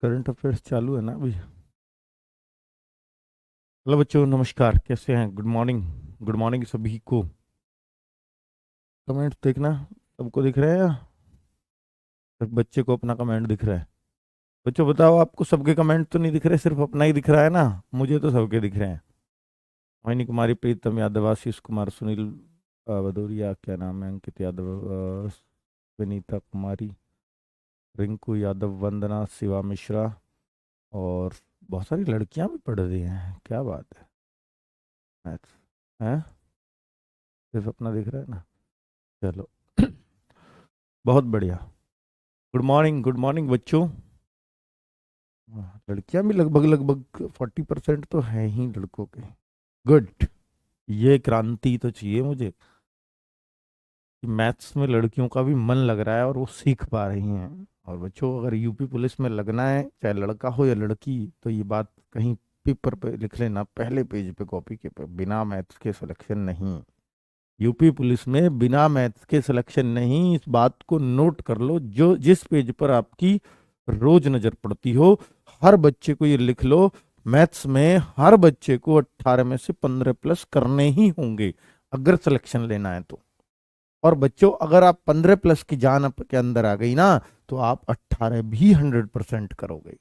Current affairs चालू है ना अभी। हेलो बच्चों, नमस्कार। कैसे हैं? Good morning. गुड मॉर्निंग सभी को। कमेंट देखना, सबको दिख रहा है या सिर्फ बच्चे को अपना कमेंट दिख रहा है? बच्चों बताओ, आपको सबके कमेंट तो नहीं दिख रहे, सिर्फ अपना ही दिख रहा है ना? मुझे तो सबके दिख रहे हैं। मोहिनी कुमारी, प्रीतम यादव, आशीष कुमार, सुनील भदौरिया, क्या नाम है, अंकित यादव, विनीता कुमारी, रिंकू यादव, वंदना, शिवा मिश्रा, और बहुत सारी लड़कियां भी पढ़ रही हैं। क्या बात है। मैथ्स है, सिर्फ अपना दिख रहा है ना? चलो बहुत बढ़िया। गुड मॉर्निंग बच्चों। लड़कियां भी लगभग लगभग 40% तो है ही लड़कों के। गुड। ये क्रांति तो चाहिए मुझे कि मैथ्स में लड़कियों का भी मन लग रहा है और वो सीख पा रही हैं। और बच्चों, अगर यूपी पुलिस में लगना है, चाहे लड़का हो या लड़की, तो ये बात कहीं पेपर पे लिख लेना, पहले पेज पे कॉपी के पे, बिना मैथ्स के सिलेक्शन नहीं। यूपी पुलिस में बिना मैथ्स के सिलेक्शन नहीं। इस बात को नोट कर लो। जो जिस पेज पर आपकी रोज नजर पड़ती हो, हर बच्चे को ये लिख लो, मैथ्स में हर बच्चे को 18 में से 15 प्लस करने ही होंगे अगर सिलेक्शन लेना है तो। और बच्चों, अगर आप 15 प्लस की जान आपके अंदर आ गई ना, तो आप 18 भी 100% करोगे।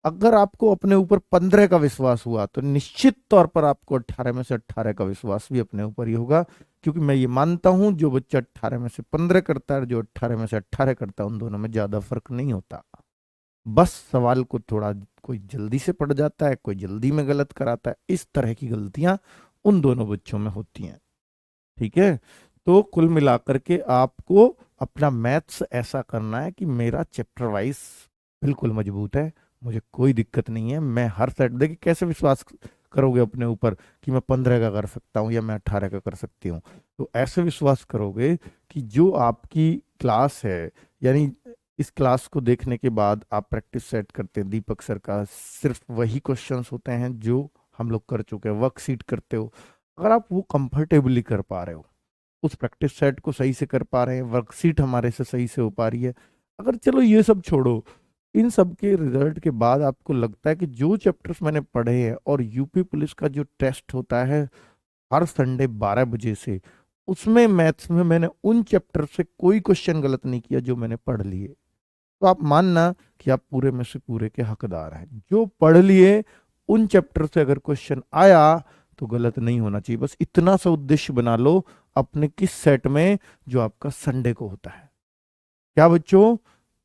अगर आपको अपने ऊपर 15 का विश्वास हुआ, तो निश्चित तौर पर आपको 18 में से 18 का विश्वास भी अपने ऊपर ही होगा। क्योंकि मैं ये मानता हूं, जो बच्चा 18 में से 15 करता है, जो 18 में से 18 करता है, उन दोनों में ज्यादा फर्क नहीं होता। बस सवाल को थोड़ा कोई जल्दी से पढ़ जाता है, कोई जल्दी में गलत कराता है। इस तरह की गलतियां उन दोनों बच्चों में होती हैं। ठीक है। तो कुल मिलाकर के आपको अपना मैथ्स ऐसा करना है कि मेरा चैप्टर वाइज बिल्कुल मजबूत है, मुझे कोई दिक्कत नहीं है। मैं हर सेट, देखिए कैसे विश्वास करोगे अपने ऊपर कि मैं 15 का कर सकता हूँ या मैं 18 का कर सकती हूँ? तो ऐसे विश्वास करोगे कि जो आपकी क्लास है, यानी इस क्लास को देखने के बाद आप प्रैक्टिस सेट करते हैं दीपक सर का, सिर्फ वही क्वेश्चंस होते हैं जो हम लोग कर चुके हैं। वर्कशीट करते हो, अगर आप वो कंफर्टेबली कर पा रहे हो, उस प्रैक्टिस सेट को सही से कर पा रहे हैं, वर्कशीट हमारे से सही से हो पा रही है, अगर चलो ये सब छोड़ो, इन सब के रिजल्ट के बाद आपको लगता है कि जो चैप्टर्स मैंने पढ़े हैं, और यूपी पुलिस का जो टेस्ट होता है हर संडे 12 बजे से, उसमें मैथ्स में मैंने उन चैप्टर से कोई क्वेश्चन गलत नहीं किया जो मैंने पढ़ लिए, तो आप मानना कि आप पूरे में से पूरे के हकदार हैं। जो पढ़ लिए उन चैप्टर से अगर क्वेश्चन आया तो गलत नहीं होना चाहिए। बस इतना सा उद्देश्य बना लो अपने किस सेट में, जो आपका संडे को होता है। क्या बच्चों,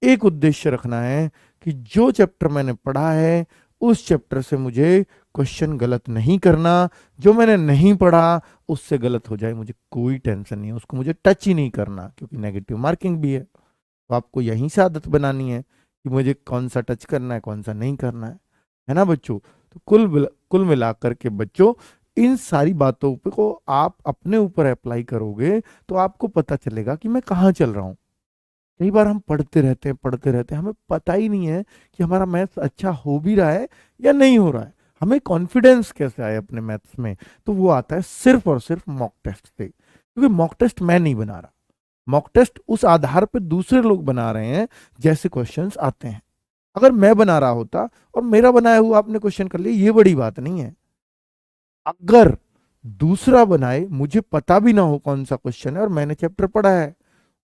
एक उद्देश्य रखना है कि जो चैप्टर मैंने पढ़ा है उस चैप्टर से मुझे क्वेश्चन गलत नहीं करना। जो मैंने नहीं पढ़ा उससे गलत हो जाए मुझे कोई टेंशन नहीं है, उसको मुझे टच ही नहीं करना, क्योंकि नेगेटिव मार्किंग भी है। तो आपको यहीं से आदत बनानी है कि मुझे कौन सा टच करना है, कौन सा नहीं करना है ना बच्चों? तो कुल मिलाकर के बच्चों, इन सारी बातों पे को आप अपने ऊपर अप्लाई करोगे तो आपको पता चलेगा कि मैं कहाँ चल रहा हूँ। कई बार हम पढ़ते रहते हैं, हमें पता ही नहीं है कि हमारा मैथ्स अच्छा हो भी रहा है या नहीं हो रहा है। हमें कॉन्फिडेंस कैसे आए अपने मैथ्स में? तो वो आता है सिर्फ और सिर्फ मॉक टेस्ट से। क्योंकि मॉक टेस्ट मैं नहीं बना रहा, मॉक टेस्ट उस आधार पर दूसरे लोग बना रहे हैं जैसे क्वेश्चंस आते हैं। अगर मैं बना रहा होता और मेरा बनाया हुआ आपने क्वेश्चन कर लिया, ये बड़ी बात नहीं है। अगर दूसरा बनाए, मुझे पता भी ना हो कौन सा क्वेश्चन है, और मैंने चैप्टर पढ़ा है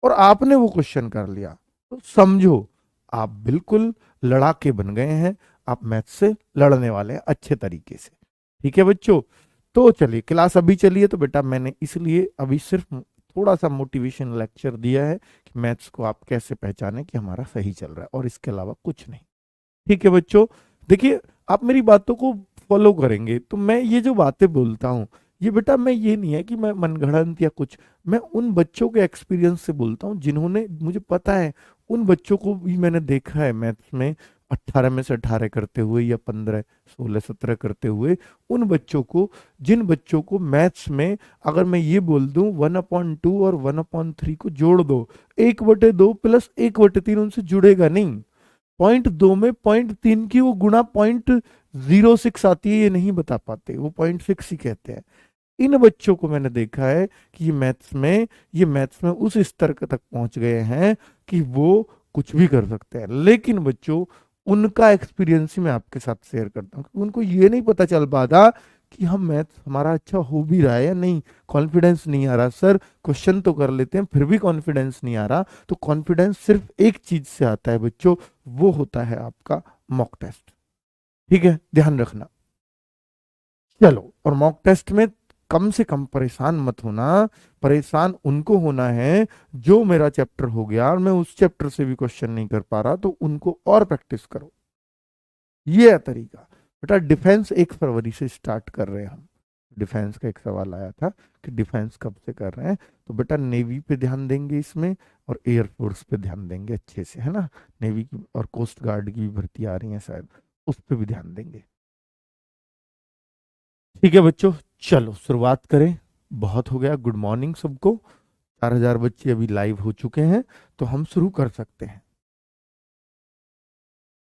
और आपने वो क्वेश्चन कर लिया, तो समझो आप बिल्कुल लड़ाके बन गए हैं। आप मैथ से लड़ने वाले हैं अच्छे तरीके से। ठीक है बच्चों? तो चलिए, क्लास अभी चलिए। तो बेटा, मैंने इसलिए अभी सिर्फ थोड़ा सा मोटिवेशन लेक्चर दिया है कि मैथ्स को आप कैसे पहचानें कि हमारा सही चल रहा है, और इसके अलावा कुछ नहीं। ठीक है बच्चों? देखिए, आप मेरी बातों को फॉलो करेंगे तो मैं ये जो बातें बोलता हूँ, ये बेटा मैं ये नहीं है कि मैं मनगढ़ंत या कुछ, मैं उन बच्चों के एक्सपीरियंस से बोलता हूँ जिन्होंने, मुझे पता है उन बच्चों को भी मैंने देखा है मैथ्स में 18 में से 18 करते हुए, या 15 16 17 करते हुए। उन बच्चों को, जिन बच्चों को मैथ्स में अगर मैं ये बोल दूं 1/2 और 1/3 को जोड़ दो, 1/2 प्लस 1/3 उनसे जुड़ेगा नहीं। 0.2 में 0.3 की वो गुणा 0.06 आती है, ये नहीं बता पाते, वो 0.6 ही कहते हैं। इन बच्चों को मैंने देखा है कि ये मैथ्स में उस स्तर तक पहुंच गए हैं कि वो कुछ भी कर सकते हैं। लेकिन बच्चों, उनका एक्सपीरियंस ही मैं आपके साथ शेयर करता हूँ। उनको ये नहीं पता चल पाता कि हम मैथ हमारा अच्छा हो भी रहा है या नहीं, कॉन्फिडेंस नहीं आ रहा। सर क्वेश्चन तो कर लेते हैं फिर भी कॉन्फिडेंस नहीं आ रहा। तो कॉन्फिडेंस सिर्फ एक चीज से आता है बच्चों, वो होता है आपका मॉक टेस्ट। ठीक है, ध्यान रखना। चलो, और मॉक टेस्ट में कम से कम परेशान मत होना। परेशान उनको होना है जो मेरा चैप्टर हो गया और मैं उस चैप्टर से भी क्वेश्चन नहीं कर पा रहा, तो उनको और प्रैक्टिस करो। ये है तरीका। बेटा डिफेंस 1 फरवरी से स्टार्ट कर रहे हैं हम। डिफेंस का एक सवाल आया था कि डिफेंस कब से कर रहे हैं, तो बेटा नेवी पे ध्यान देंगे इसमें, और एयरफोर्स पे ध्यान देंगे अच्छे से, है ना। नेवी की और कोस्ट गार्ड की भी भर्ती आ रही है शायद, उस पर भी ध्यान देंगे। ठीक है बच्चों, चलो शुरुआत करें। बहुत हो गया, गुड मॉर्निंग सबको। 4000 बच्चे अभी लाइव हो चुके हैं, तो हम शुरू कर सकते हैं।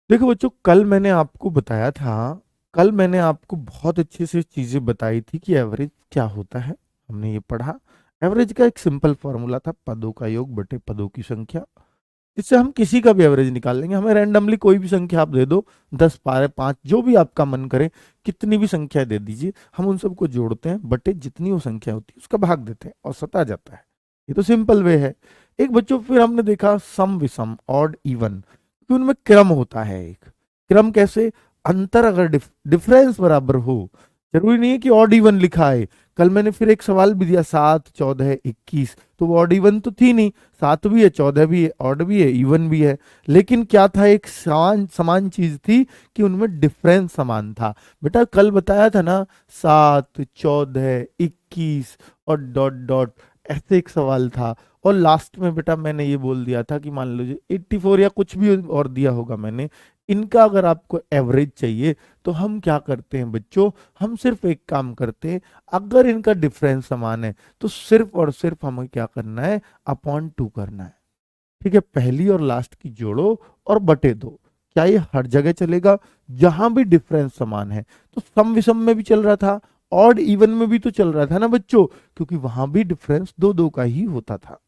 देखो बच्चों, कल मैंने आपको बहुत अच्छे से चीजें बताई थी कि एवरेज क्या होता है। हमने ये पढ़ा। एवरेज का एक सिंपल फॉर्मूला था, पदों का योग बटे पदों की संख्या। इससे हम किसी का भी एवरेज निकाल लेंगे। हमें रैंडमली कोई भी संख्या आप दे दो, 10 12 5 जो भी आपका मन करे, कितनी भी संख्या दे दीजिए, हम उन सबको जोड़ते हैं, बटे जितनी वो संख्या होती है उसका भाग देते हैं और सता जाता है। ये तो सिंपल वे है। एक बच्चों फिर हमने देखा सम विषम ऑड इवन, कि उनमें क्रम होता है एक। क्रम कैसे? अंतर अगर डिफरेंस बराबर हो, जरूरी नहीं है कि ऑड इवन लिखा है। कल मैंने फिर एक सवाल भी दिया, 7 14 21, तो वो ऑड इवन तो थी नहीं। 7 भी है, 14 भी है, ऑड भी है, इवन भी है। लेकिन क्या था, एक समान समान चीज थी कि उनमें डिफरेंस समान था। बेटा कल बताया था ना, 7 14 21 और डॉट डॉट, ऐसे एक सवाल था। और लास्ट में बेटा मैंने ये बोल दिया था कि मान लीजिए 84 या कुछ भी और दिया होगा मैंने, इनका अगर आपको एवरेज चाहिए तो हम क्या करते हैं बच्चों, हम सिर्फ एक काम करते हैं, अगर इनका डिफरेंस समान है तो सिर्फ और सिर्फ हमें क्या करना है, अपॉन 2 करना है। ठीक है, पहली और लास्ट की जोड़ो और बटे दो। क्या ये हर जगह चलेगा? जहां भी डिफरेंस समान है। तो सम विषम में भी चल रहा था, ऑड इवन में भी तो चल रहा था ना बच्चों, क्योंकि वहां भी डिफरेंस दो दो का ही होता था,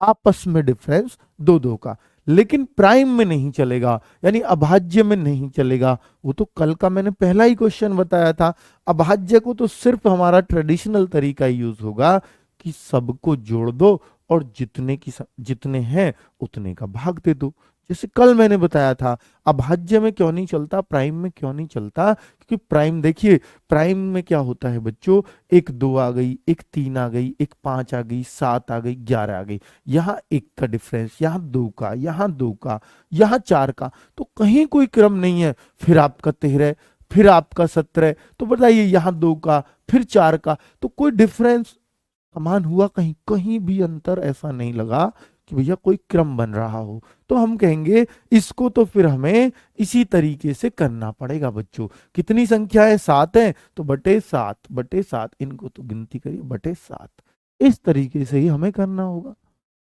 आपस में डिफरेंस दो दो का। लेकिन प्राइम में नहीं चलेगा, यानी अभाज्य में नहीं चलेगा। वो तो कल का मैंने पहला ही क्वेश्चन बताया था। अभाज्य को तो सिर्फ हमारा ट्रेडिशनल तरीका यूज होगा कि सबको जोड़ दो और जितने हैं उतने का भाग दे दो। जैसे कल मैंने बताया था, अभाज्य में क्यों नहीं चलता, प्राइम में क्यों नहीं चलता, क्योंकि प्राइम देखिए, प्राइम में क्या होता है बच्चों, एक 2 आ गई, एक 3 आ गई, एक 5 आ गई, 7 आ गई, 11 आ गई। यहाँ 1 का डिफरेंस, यहाँ 2 का, यहाँ 2 का, यहाँ 4 का, तो कहीं कोई क्रम नहीं है। फिर आपका 13, फिर आपका 17, तो बताइए यहाँ 2 का, फिर 4 का, तो कोई डिफरेंस समान हुआ? कहीं कहीं भी अंतर ऐसा नहीं लगा कि भैया कोई क्रम बन रहा हो। तो हम कहेंगे इसको तो फिर हमें इसी तरीके से करना पड़ेगा बच्चों। कितनी संख्या है? 7 है, तो बटे 7, बटे 7, इनको तो गिनती करिए, बटे 7। इस तरीके से ही हमें करना होगा।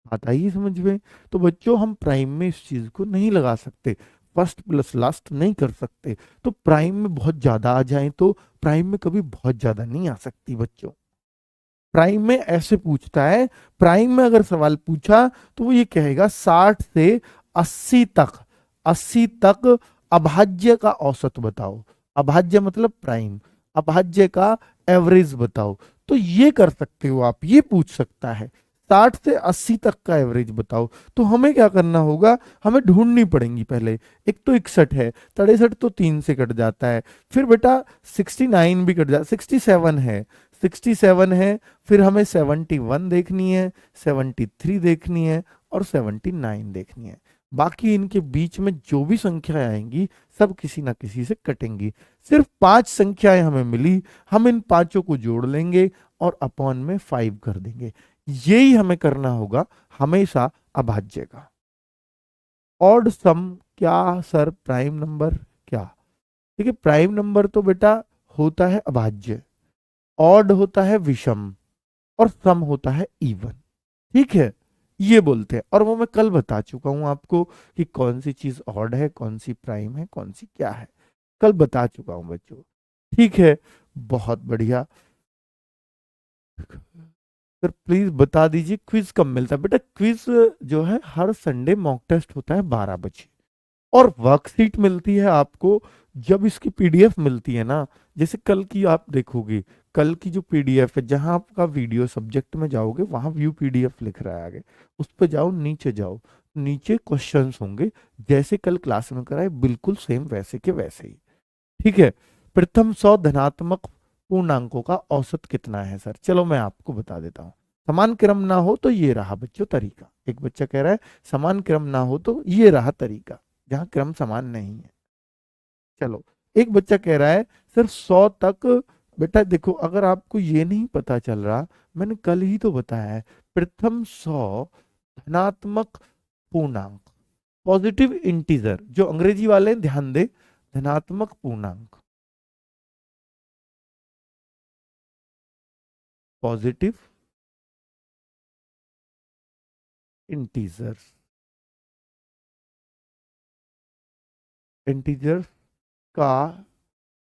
बात आई समझ में? तो बच्चों हम प्राइम में इस चीज को नहीं लगा सकते, फर्स्ट प्लस लास्ट नहीं कर सकते। तो प्राइम में बहुत ज्यादा आ जाए तो प्राइम में कभी बहुत ज्यादा नहीं आ सकती बच्चों। प्राइम में ऐसे पूछता है, प्राइम में अगर सवाल पूछा तो वो ये कहेगा 60 से 80 तक, 80 तक अभाज्य का औसत बताओ। अभाज्य मतलब प्राइम, अभाज्य का एवरेज बताओ। तो ये कर सकते हो आप, ये पूछ सकता है 60 से 80 तक का एवरेज बताओ। तो हमें क्या करना होगा, हमें ढूंढनी पड़ेंगी पहले। एक तो 61 है, 63 तो 3 से कट जाता है, फिर बेटा 69 भी कट जाता, 67 है, 67 है, फिर हमें 71 देखनी है, 73 देखनी है और 79 देखनी है। बाकी इनके बीच में जो भी संख्याएं आएंगी सब किसी ना किसी से कटेंगी। सिर्फ 5 संख्याएं हमें मिली, हम इन पांचों को जोड़ लेंगे और अपॉन में 5 कर देंगे। यही हमें करना होगा हमेशा अभाज्य का। ऑड सम क्या सर? प्राइम नंबर क्या? देखिए प्राइम नंबर तो बेटा होता है अभाज्य, ऑड होता है विषम, और सम होता है इवन। ठीक है, ये बोलते हैं। और वो मैं कल बता चुका हूं आपको कि कौन सी चीज ऑड है, कौन सी प्राइम है, कौन सी क्या है, कल बता चुका हूं बच्चों। ठीक है, बहुत बढ़िया। सर प्लीज बता दीजिए क्विज कब मिलता है? बेटा क्विज जो है हर संडे मॉक टेस्ट होता है 12 बजे। और वर्कशीट मिलती है आपको जब इसकी पीडीएफ मिलती है ना। जैसे कल की आप देखोगे, कल की जो पीडीएफ है, जहां आपका वीडियो सब्जेक्ट में जाओगे वहां व्यू पीडीएफ लिख रहा है आगे, उस पर जाओ, नीचे जाओ, नीचे क्वेश्चंस होंगे जैसे कल क्लास में कराए, बिल्कुल सेम वैसे के वैसे ही। ठीक है। प्रथम 100 धनात्मक पूर्णांकों का औसत कितना है सर? चलो मैं आपको बता देता हूँ। समान क्रम ना हो तो ये रहा बच्चों तरीका। एक बच्चा कह रहा है समान क्रम ना हो तो ये रहा तरीका, जहां क्रम समान नहीं है। चलो, एक बच्चा कह रहा है सर 100 तक। बेटा देखो, अगर आपको ये नहीं पता चल रहा, मैंने कल ही तो बताया है, प्रथम 100 धनात्मक पूर्णांक, पॉजिटिव इंटीजर, जो अंग्रेजी वाले हैं, ध्यान दे, धनात्मक पूर्णांक, पॉजिटिव इंटीजर्स, इंटीजर्स का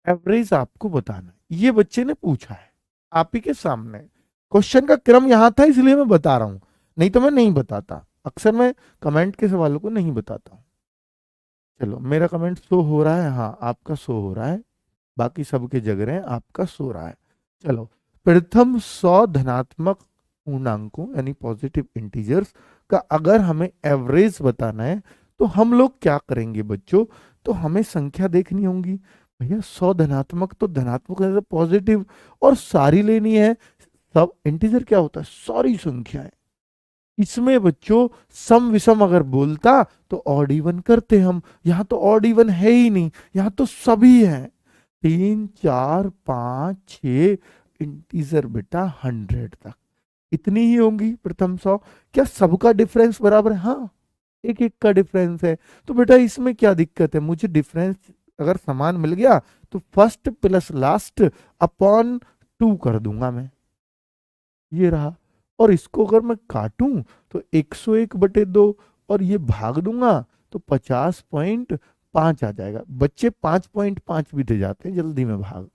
एवरेज आपको बताना है। ये बच्चे ने पूछा है आप ही के सामने। क्वेश्चन का क्रम यहां था इसलिए मैं बता रहा हूं, नहीं तो मैं नहीं बताता। अक्सर मैं कमेंट के सवालों को नहीं बताता हूं। चलो, मेरा कमेंट शो हो रहा है? हाँ, आपका शो हो रहा है, बाकी सबके जग रहे हैं, आपका सो रहा है। चलो, प्रथम 100 धनात्मक पूर्णांकों यानी पॉजिटिव इंटीजर्स का अगर हमें एवरेज बताना है तो हम लोग क्या करेंगे बच्चों? तो हमें संख्या देखनी होगी। भैया 100 धनात्मक तो धनात्मक पॉजिटिव, और सारी लेनी है। सब इंटीजर क्या होता है? सारी संख्याएं। इसमें बच्चों सम विषम अगर बोलता तो ऑड इवन करते हम, यहां तो ऑड इवन है ही नहीं, यहां तो सभी है। 3 4 5 6 इंटीजर बेटा 100 तक, इतनी ही होंगी प्रथम 100। क्या सबका डिफरेंस बराबर है? हाँ, एक एक का डिफरेंस है। तो बेटा इसमें क्या दिक्कत है? मुझे डिफरेंस अगर समान मिल गया तो फर्स्ट प्लस लास्ट अपॉन 2 कर दूंगा मैं, ये रहा। और इसको अगर मैं काटूं तो 101/2, और ये भाग दूंगा तो 50.5 आ जाएगा। बच्चे 5.5 भी दे जाते हैं जल्दी में भाग,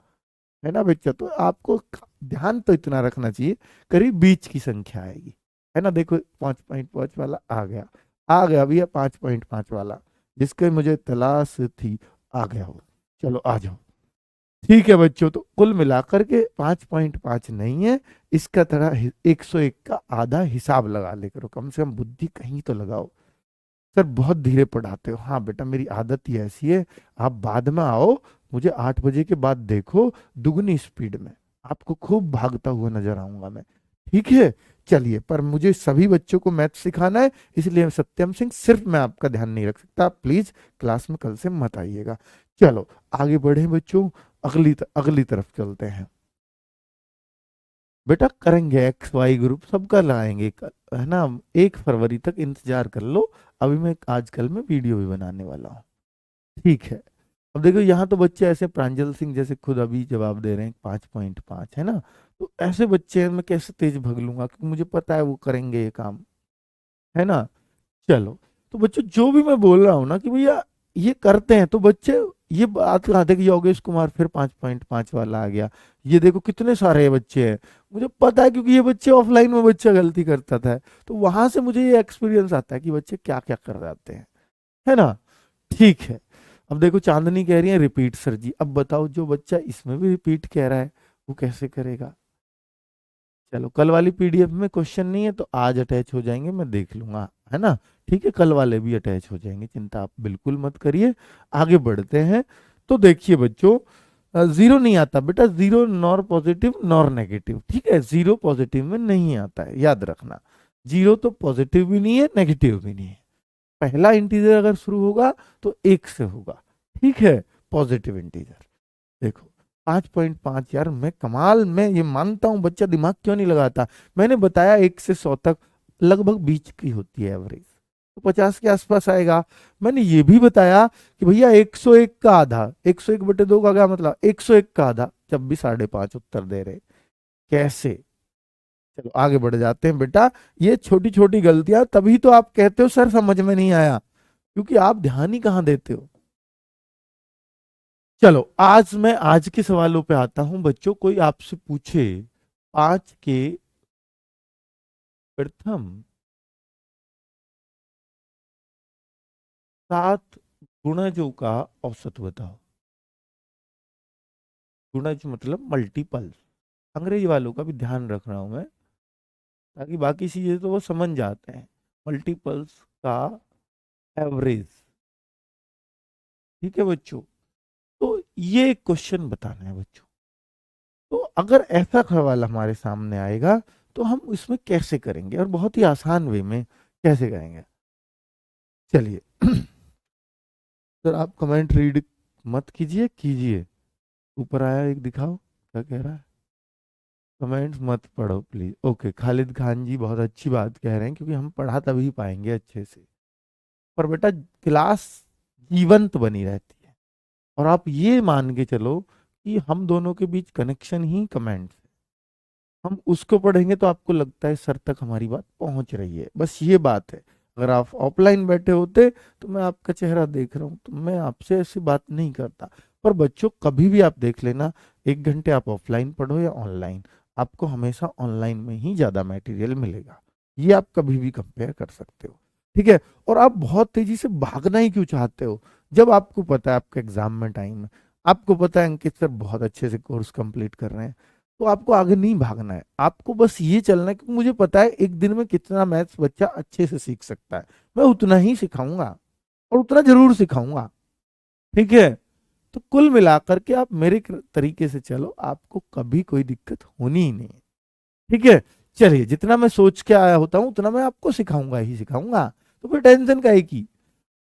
है ना बच्चा? तो आपको ध्यान तो इतना रखना चाहिए, करीब बीच की संख्या आएगी, है ना? देखो 5.5 वाला आ गया, आ गया भैया 5.5 वाला, जिसके मुझे तलाश थी, आ गया हो। चलो आ जाओ। ठीक है बच्चों, तो कुल मिलाकर के 5.5 नहीं है, इसका तरह 101 का आधा हिसाब लगा ले करो, कम से कम बुद्धि कहीं तो लगाओ। सर बहुत धीरे पढ़ाते हो। हाँ बेटा, मेरी आदत ही ऐसी है। आप बाद में आओ, मुझे 8 बजे के बाद देखो, दुगनी स्पीड में आपको खूब भागता हुआ नजर आऊंगा मैं। ठीक है। चलिए, पर मुझे सभी बच्चों को मैथ सिखाना है, इसलिए सत्यम सिंह सिर्फ मैं आपका ध्यान नहीं रख सकता। प्लीज क्लास में कल से मत आइएगा। चलो आगे बढ़े बच्चों, अगली तरफ चलते हैं। बेटा करेंगे एक्स वाई ग्रुप सबका लाएंगे कल, है ना? 1 फरवरी तक इंतजार कर लो। अभी मैं आजकल में वीडियो भी बनाने वाला हूँ। ठीक है। अब देखो, यहाँ तो बच्चे ऐसे प्रांजल सिंह जैसे खुद अभी जवाब दे रहे हैं 5.5, है ना? तो ऐसे बच्चे मैं कैसे तेज भग लूंगा, क्योंकि मुझे पता है वो करेंगे ये काम, है ना? चलो, तो बच्चों जो भी मैं बोल रहा हूँ ना कि भैया ये करते हैं, तो बच्चे ये बात कहाँ थे कि योगेश कुमार फिर 5.5 वाला आ गया। ये देखो कितने सारे बच्चे हैं, मुझे पता है, क्योंकि ये बच्चे ऑफलाइन में बच्चा गलती करता था, तो वहां से मुझे ये एक्सपीरियंस आता है कि बच्चे क्या क्या कर जाते हैं, है ना? ठीक है। अब देखो चांदनी कह रही है रिपीट सर जी। अब बताओ, जो बच्चा इसमें भी रिपीट कह रहा है वो कैसे करेगा? चलो, कल वाली पीडीएफ में क्वेश्चन नहीं है तो आज अटैच हो जाएंगे, मैं देख लूंगा, है ना? ठीक है, कल वाले भी अटैच हो जाएंगे, चिंता आप बिल्कुल मत करिए। आगे बढ़ते हैं। तो देखिए बच्चों, जीरो नहीं आता बेटा, zero nor positive nor negative, ठीक है? जीरो पॉजिटिव में नहीं आता है, याद रखना। जीरो तो पॉजिटिव भी नहीं है, नेगेटिव भी नहीं है। पहला इंटीजर अगर शुरू होगा तो 1 से होगा, ठीक है? Positive integer. देखो 5.5, यार मैं कमाल, मैं ये मानता हूं बच्चा दिमाग क्यों नहीं लगाता। मैंने बताया 1 से 100 तक लगभग बीच की होती है एवरेज, तो 50 के आसपास आएगा। मैंने ये भी बताया कि भैया 101 का आधा, 101/2 का क्या मतलब? 101 का आधा, जब भी 5.5 उत्तर दे रहे, कैसे? चलो आगे बढ़ जाते हैं बेटा। ये छोटी छोटी गलतियां, तभी तो आप कहते हो सर समझ में नहीं आया, क्योंकि आप ध्यान ही कहाँ देते हो। चलो, आज मैं आज के सवालों पे आता हूं बच्चों। कोई आपसे पूछे 5 के प्रथम 7 गुणजों का औसत बताओ। गुणज मतलब मल्टीपल। अंग्रेजी वालों का भी ध्यान रख रहा हूं मैं, ताकि बाकी चीजें तो वो समझ जाते हैं। मल्टीपल्स का एवरेज। ठीक है बच्चों, तो ये क्वेश्चन बताना है बच्चों। तो अगर ऐसा सवाल हमारे सामने आएगा तो हम इसमें कैसे करेंगे, और बहुत ही आसान वे में कैसे करेंगे। चलिए सर आप कमेंट रीड मत कीजिए, कीजिए। ऊपर आया एक, दिखाओ क्या कह रहा है। कमेंट्स मत पढ़ो प्लीज। ओके, खालिद खान जी बहुत अच्छी बात कह रहे हैं, क्योंकि हम पढ़ा तभी पाएंगे अच्छे से। पर बेटा क्लास जीवंत बनी रहती है, और आप ये मान के चलो कि हम दोनों के बीच कनेक्शन ही कमेंट्स है। हम उसको पढ़ेंगे तो आपको लगता है सर तक हमारी बात पहुंच रही है, बस ये बात है। अगर आप ऑफलाइन बैठे होते तो मैं आपका चेहरा देख रहा हूँ तो मैं आपसे ऐसी बात नहीं करता। पर बच्चों कभी भी आप देख लेना, 1 घंटे आप ऑफलाइन पढ़ो या ऑनलाइन, आपको हमेशा ऑनलाइन में ही ज्यादा मटेरियल मिलेगा। ये आप कभी भी कंपेयर कर सकते हो। ठीक है। और आप बहुत तेजी से भागना ही क्यों चाहते हो, जब आपको पता है आपका एग्जाम में टाइम है, आपको पता है अंकित सर बहुत अच्छे से कोर्स कंप्लीट कर रहे हैं, तो आपको आगे नहीं भागना है। आपको बस ये चलना है कि मुझे पता है एक दिन में कितना मैथ्स बच्चा अच्छे से सीख सकता है, मैं उतना ही सिखाऊंगा, और उतना जरूर सिखाऊंगा। ठीक है। तो कुल मिलाकर के आप मेरे तरीके से चलो, आपको कभी कोई दिक्कत होनी ही नहीं है। ठीक है। चलिए, जितना मैं सोच के आया होता हूं उतना मैं आपको सिखाऊंगा ही सिखाऊंगा। तो फिर टेंशन का है कि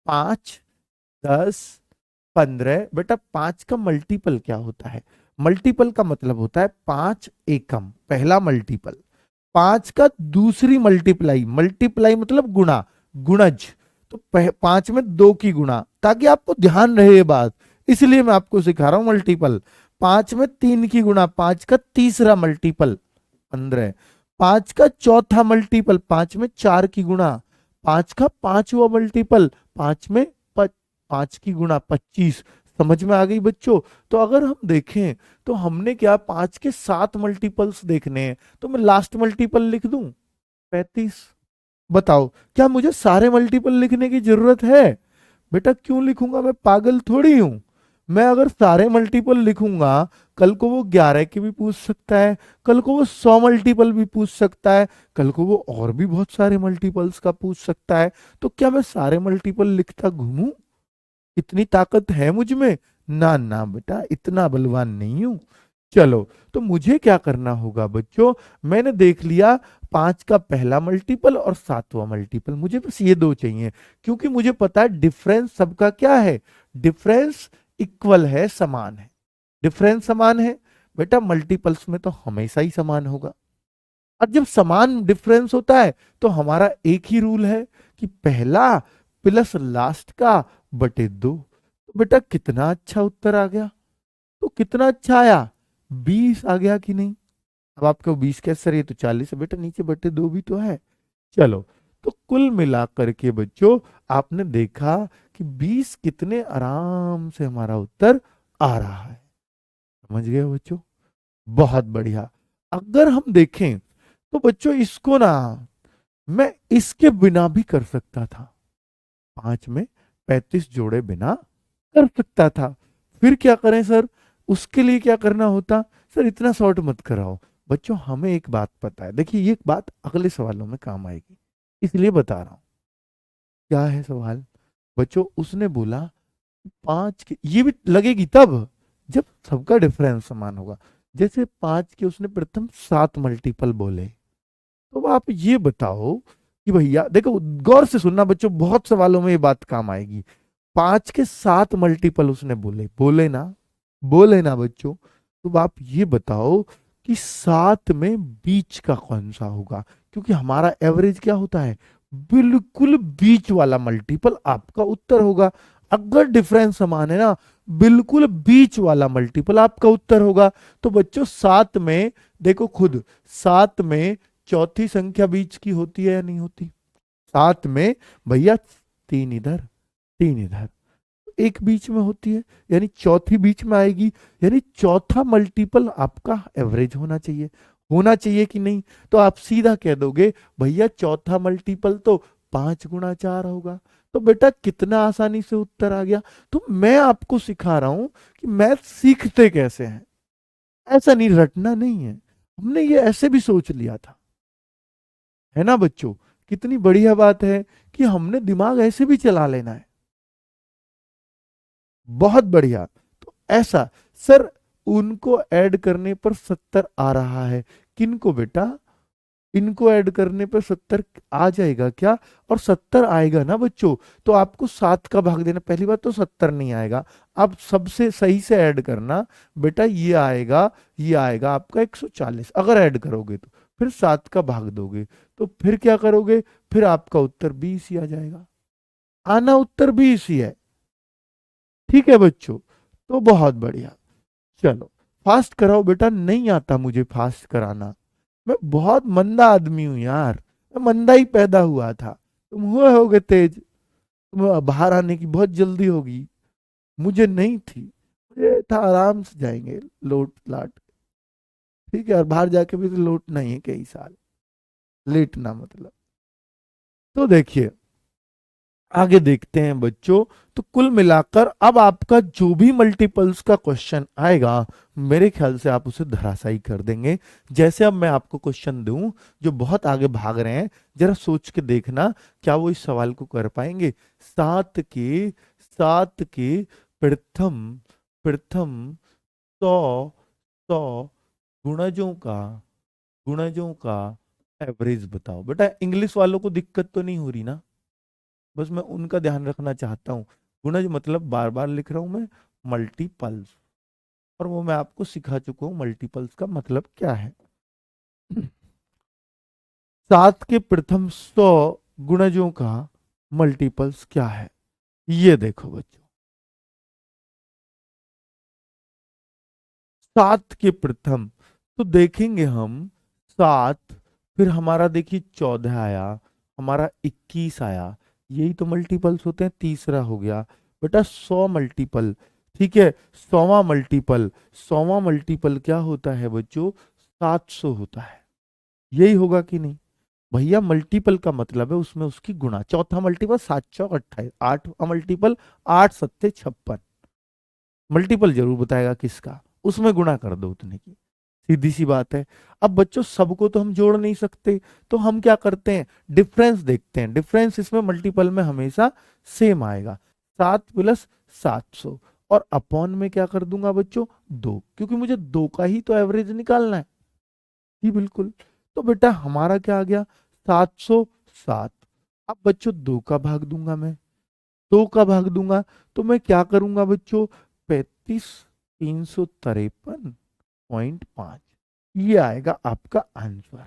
5, 10, 15, बेटा 5 का मल्टीपल क्या होता है। मल्टीपल का मतलब होता है 5 एकम, पहला मल्टीपल। 5 का दूसरी मल्टीप्लाई, मल्टीप्लाई मतलब गुणा, गुणज। तो 5 में 2 की गुणा, ताकि आपको ध्यान रहे ये बात, इसलिए मैं आपको सिखा रहा हूं मल्टीपल। 5 में 3 की गुणा, 5 का तीसरा मल्टीपल 15। 5 का चौथा मल्टीपल, 5 में 4 की गुणा। 5 का पांचवा मल्टीपल, 5 में 5 की गुणा 25। समझ में आ गई बच्चों। तो अगर हम देखें तो हमने क्या 5 के 7 मल्टीपल्स देखने हैं, तो मैं लास्ट मल्टीपल लिख दूं 35। बताओ क्या मुझे सारे मल्टीपल लिखने की जरूरत है। बेटा क्यों लिखूंगा, मैं पागल थोड़ी हूं। मैं अगर सारे मल्टीपल लिखूंगा, कल को वो 11 के भी पूछ सकता है, कल को वो 100 मल्टीपल भी पूछ सकता है, कल को वो और भी बहुत सारे मल्टीपल्स का पूछ सकता है। तो क्या मैं सारे मल्टीपल लिखता घूमूं, इतनी ताकत है मुझ में। ना ना बेटा, इतना बलवान नहीं हूं। चलो, तो मुझे क्या करना होगा बच्चों, मैंने देख लिया 5 का पहला मल्टीपल और 7वां मल्टीपल, मुझे बस ये दो चाहिए, क्योंकि मुझे पता है डिफरेंस सबका क्या है, डिफरेंस इक्वल है, समान है। डिफरेंस समान है, बेटा मल्टीपल्स में तो हमेशा ही समान होगा। और जब समान डिफरेंस होता है तो हमारा एक ही रूल है कि पहला प्लस लास्ट का बटे 2। तो बेटा कितना अच्छा उत्तर आ गया। तो कितना अच्छा आया, 20 आ गया कि नहीं। अब आपको 20 कैसे सर, ये तो 40 है बेटा, नीचे बटे 2 भी तो है। चलो, तो कुल मिलाकर के बच्चों आपने देखा कि 20 कितने आराम से हमारा उत्तर आ रहा है। समझ गए बच्चों, बहुत बढ़िया। अगर हम देखें तो बच्चों इसको ना मैं इसके बिना भी कर सकता था, 5 में 35 जोड़े बिना कर सकता था। फिर क्या करें सर, उसके लिए क्या करना होता। सर इतना शॉर्ट मत कराओ बच्चों, हमें एक बात पता है, देखिए ये बात अगले सवालों में काम आएगी, इसलिए बता रहा हूं। क्या है सवाल बच्चों, उसने बोला 5 के, ये भी लगेगी तब जब सबका डिफरेंस समान होगा। जैसे 5 के उसने प्रथम 7 मल्टीपल बोले, तो आप ये बताओ कि भैया देखो, गौर से सुनना बच्चों, बहुत सवालों में ये बात काम आएगी। 5 के 7 मल्टीपल उसने बोले, बोले ना, बोले ना बच्चों। तो आप ये बताओ कि 7 में बीच का कौन सा होगा, क्योंकि हमारा एवरेज क्या होता है, बिल्कुल बीच वाला मल्टीपल आपका उत्तर होगा। अगर डिफरेंस समान है ना, बिल्कुल बीच वाला मल्टीपल आपका उत्तर होगा। तो बच्चों 7 में देखो खुद, 7 में चौथी संख्या बीच की होती है या नहीं होती। 7 में भैया 3 इधर 3 इधर, एक बीच में होती है, यानी चौथी बीच में आएगी, यानी चौथा मल्टीपल आपका एवरेज होना चाहिए। होना चाहिए कि नहीं। तो आप सीधा कह दोगे भैया चौथा मल्टीपल तो 5 गुणा 4 होगा। तो बेटा कितना आसानी से उत्तर आ गया। तो मैं आपको सिखा रहा हूं कि मैथ सीखते कैसे हैं, ऐसा नहीं, रटना नहीं है। हमने ये ऐसे भी सोच लिया था, है ना बच्चों। कितनी बढ़िया बात है कि हमने दिमाग ऐसे भी चला लेना है। बहुत बढ़िया। तो ऐसा, सर उनको ऐड करने पर 70 आ रहा है, किनको बेटा, इनको ऐड करने पर 70 आ जाएगा क्या? और 70 आएगा ना बच्चों, तो आपको 7 का भाग देना। पहली बात तो 70 नहीं आएगा, आप सबसे सही से ऐड करना बेटा। ये आएगा आपका 140 अगर ऐड करोगे तो। फिर 7 का भाग दोगे तो फिर क्या करोगे, फिर आपका उत्तर 20 ही आ जाएगा। आना उत्तर 20 ही है। ठीक है बच्चों, तो बहुत बढ़िया। चलो फास्ट कराओ बेटा, नहीं आता मुझे फास्ट कराना, मैं बहुत मंदा आदमी हूं यार, मैं मंदा ही पैदा हुआ था। तुम हुए होगे तेज, तुम्हें बाहर आने की बहुत जल्दी होगी, मुझे नहीं थी। मुझे था आराम से जाएंगे लोट लाट। ठीक है, और बाहर जाके भी तो लौटना ही है कई साल, लेटना मतलब। तो देखिए आगे देखते हैं बच्चों। तो कुल मिलाकर अब आपका जो भी मल्टीपल्स का क्वेश्चन आएगा, मेरे ख्याल से आप उसे धराशायी कर देंगे। जैसे अब मैं आपको क्वेश्चन दूं, जो बहुत आगे भाग रहे हैं, जरा सोच के देखना क्या वो इस सवाल को कर पाएंगे। सात के प्रथम प्रथम 100 गुणजों का एवरेज बताओ। बेटा इंग्लिश वालों को दिक्कत तो नहीं हो रही ना, बस मैं उनका ध्यान रखना चाहता हूँ। गुणज मतलब बार बार लिख रहा हूं मैं, मल्टीपल्स, और वो मैं आपको सिखा चुका हूँ मल्टीपल्स का मतलब क्या है। 7 के प्रथम 100 गुणजों का मल्टीपल्स क्या है, ये देखो बच्चों। 7 के प्रथम, तो देखेंगे हम 7, फिर हमारा देखिए 14 आया, हमारा 21 आया, यही तो मल्टीपल्स होते हैं। तीसरा हो गया बेटा 100 मल्टीपल। ठीक है, 100वां मल्टीपल क्या होता है बच्चों, 700 होता है। यही होगा कि नहीं भैया, मल्टीपल का मतलब है उसमें उसकी गुणा। चौथा मल्टीपल 7 चौक 28, 8वां मल्टीपल 8 सत्ते 56, मल्टीपल जरूर बताएगा किसका, उसमें गुणा कर दो उतने की, सीधी सी बात है। अब बच्चों सबको तो हम जोड़ नहीं सकते, तो हम क्या करते हैं, डिफरेंस देखते हैं। डिफरेंस इसमें मल्टीपल में हमेशा सेम आएगा, 7 + 700, और अपॉन में क्या कर दूंगा बच्चों, 2, क्योंकि मुझे 2 का ही तो एवरेज निकालना है। जी बिल्कुल। तो बेटा हमारा क्या आ गया, 707। अब बच्चों 2 का भाग दूंगा मैं, 2 का भाग दूंगा तो मैं क्या करूंगा बच्चों, 35,353.5, ये आएगा आपका आंसर।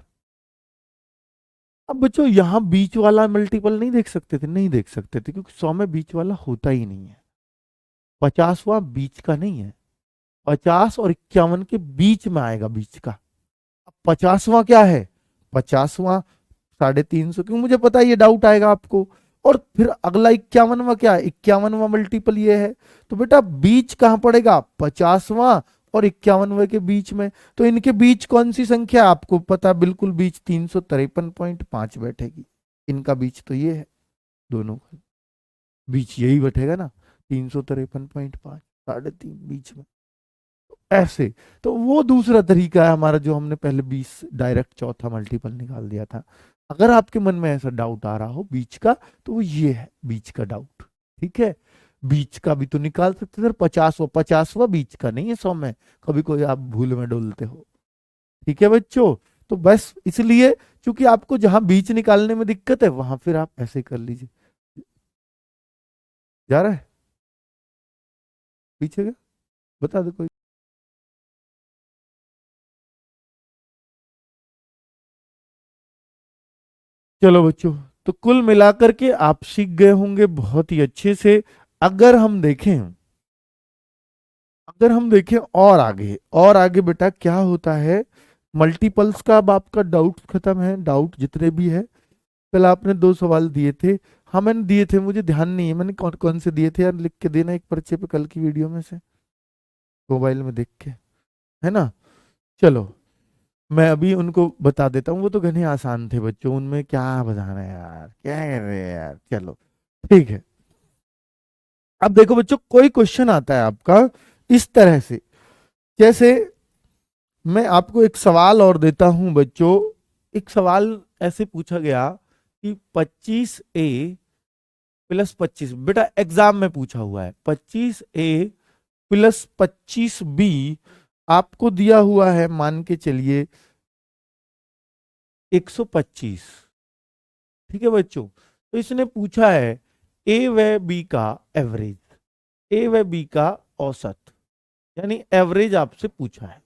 अब बच्चों यहां बीच वाला मल्टीपल नहीं देख सकते थे, नहीं देख सकते थे क्योंकि 100 में बीच वाला होता ही नहीं है। 50वां बीच का नहीं है, 50 और 51 के बीच में आएगा बीच का। अब 50वां क्या है, 50वां 350, क्यों मुझे पता है ये डाउट आएगा आपको। और फिर अगला 51वां क्या है, 51वां मल्टीपल ये है। तो बेटा बीच कहां पड़ेगा, 50वां और 51वें के बीच में। तो इनके बीच कौन सी संख्या आपको पता है, बिल्कुल बीच 353.5 बैठेगी। इनका बीच तो ये है, दोनों का बीच यही बैठेगा ना, 353.5, 3.5 बीच में। ऐसे, तो वो दूसरा तरीका है हमारा, जो हमने पहले 20 डायरेक्ट चौथा मल्टीपल निकाल दिया था। अगर आपके मन में ऐसा डाउट आ रहा हो बीच का, तो वो ये है बीच का डाउट। ठीक है, बीच का भी तो निकाल सकते सर, 50वां बीच का नहीं है 100 में, कभी कोई आप भूल में डोलते हो। ठीक है बच्चों, तो बस इसलिए, क्योंकि आपको जहां बीच निकालने में दिक्कत है वहां फिर आप ऐसे कर लीजिए। जा रहा है पीछे का, बता दो कोई। चलो बच्चों, तो कुल मिलाकर के आप सीख गए होंगे बहुत ही अच्छे से। अगर हम देखें अगर हम देखें और आगे बेटा क्या होता है, मल्टीपल्स का अब आपका डाउट खत्म है, डाउट जितने भी है। कल आपने 2 सवाल दिए थे, हाँ मैंने दिए थे, मुझे ध्यान नहीं है मैंने कौन कौन से दिए थे यार, लिख के देना एक पर्चे पे कल की वीडियो में से, मोबाइल में देख के, है ना। चलो मैं अभी उनको बता देता हूँ, वो तो घने आसान थे बच्चों, उनमें क्या बताना है यार, क्या कर रहे हैं यार। चलो ठीक है। अब देखो बच्चों, कोई क्वेश्चन आता है आपका इस तरह से, जैसे मैं आपको एक सवाल और देता हूं बच्चों। एक सवाल ऐसे पूछा गया कि 25A+25, बेटा एग्जाम में पूछा हुआ है, 25A+25B आपको दिया हुआ है, मान के चलिए 125। ठीक है बच्चों, तो इसने पूछा है ए व बी का एवरेज, ए व बी का औसत, यानी एवरेज आपसे पूछा है।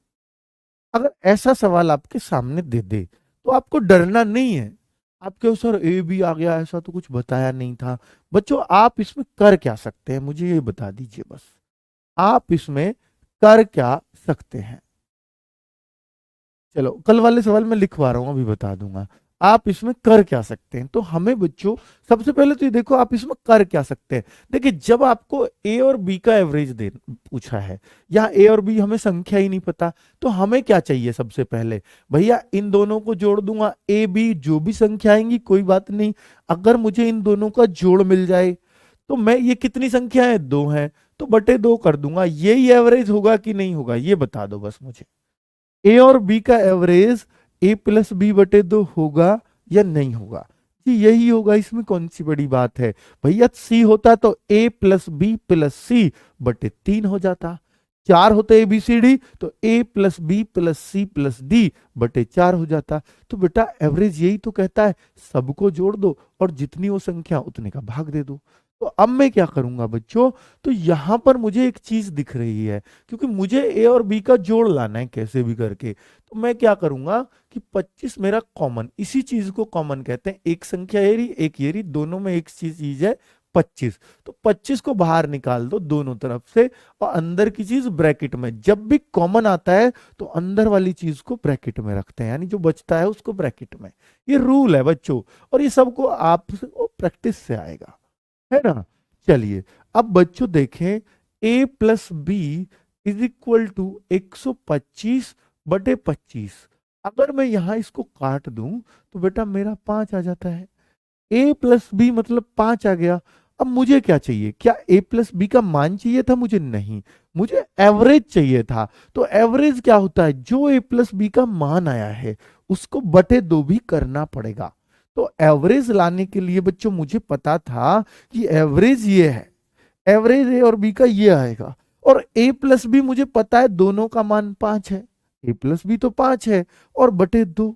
अगर ऐसा सवाल आपके सामने दे दे तो आपको डरना नहीं है। आप कहो सर ए भी आ गया, ऐसा तो कुछ बताया नहीं था। बच्चों आप इसमें कर क्या सकते हैं, मुझे ये बता दीजिए बस। आप इसमें कर क्या सकते हैं? चलो कल वाले सवाल में लिखवा रहा हूं, अभी बता दूंगा। आप इसमें कर क्या सकते हैं, तो हमें बच्चों सबसे पहले तो ये देखो आप इसमें कर क्या सकते हैं। देखिए जब आपको ए और बी का एवरेज दे पूछा है, या ए और बी हमें संख्या ही नहीं पता, तो हमें क्या चाहिए सबसे पहले? भैया इन दोनों को जोड़ दूंगा, ए बी जो भी संख्या आएंगी कोई बात नहीं, अगर मुझे इन दोनों का जोड़ मिल जाए तो मैं, ये कितनी संख्या है, दो है, तो बटे दो कर दूंगा। यही एवरेज होगा कि नहीं होगा, ये बता दो बस मुझे। ए और बी का एवरेज A+B/2 होगा या नहीं होगा? जी यही होगा, इसमें कौन सी बड़ी बात है। भैया सी होता तो A+B+C/3 हो जाता। चार होते ABCD तो A+B+C+D/4 हो जाता। तो बेटा एवरेज यही तो कहता है, सबको जोड़ दो और जितनी वो संख्या उतने का भाग दे दो। तो अब मैं क्या करूंगा बच्चों, तो यहां पर मुझे एक चीज दिख रही है, क्योंकि मुझे ए और बी का जोड़ लाना है कैसे भी करके। तो मैं क्या करूंगा कि 25 मेरा कॉमन, इसी चीज को कॉमन कहते हैं, एक संख्या ये रही एक ये रही, दोनों में एक चीज है 25। तो 25 को बाहर निकाल दो दोनों तरफ से, और अंदर की चीज ब्रैकेट में। जब भी कॉमन आता है तो अंदर वाली चीज को ब्रैकेट में रखते हैं, यानी जो बचता है उसको ब्रैकेट में। ये रूल है बच्चों, और ये सबको आप प्रैक्टिस से आएगा, है ना। चलिए अब बच्चों देखें, A+B=125/25। अगर मैं यहां इसको काट दूं तो बेटा मेरा 5 आ जाता है। A+B मतलब 5 आ गया। अब मुझे क्या चाहिए, क्या A+B का मान चाहिए था मुझे? नहीं, मुझे एवरेज चाहिए था। तो एवरेज क्या होता है, जो A+B का मान आया है उसको बटे दो भी करना पड़ेगा। तो एवरेज लाने के लिए बच्चों मुझे पता था कि एवरेज ये है, एवरेज ए और बी का ये आएगा, और A+B मुझे पता है दोनों का मान 5 है, A+B तो 5 है, और बटे दो।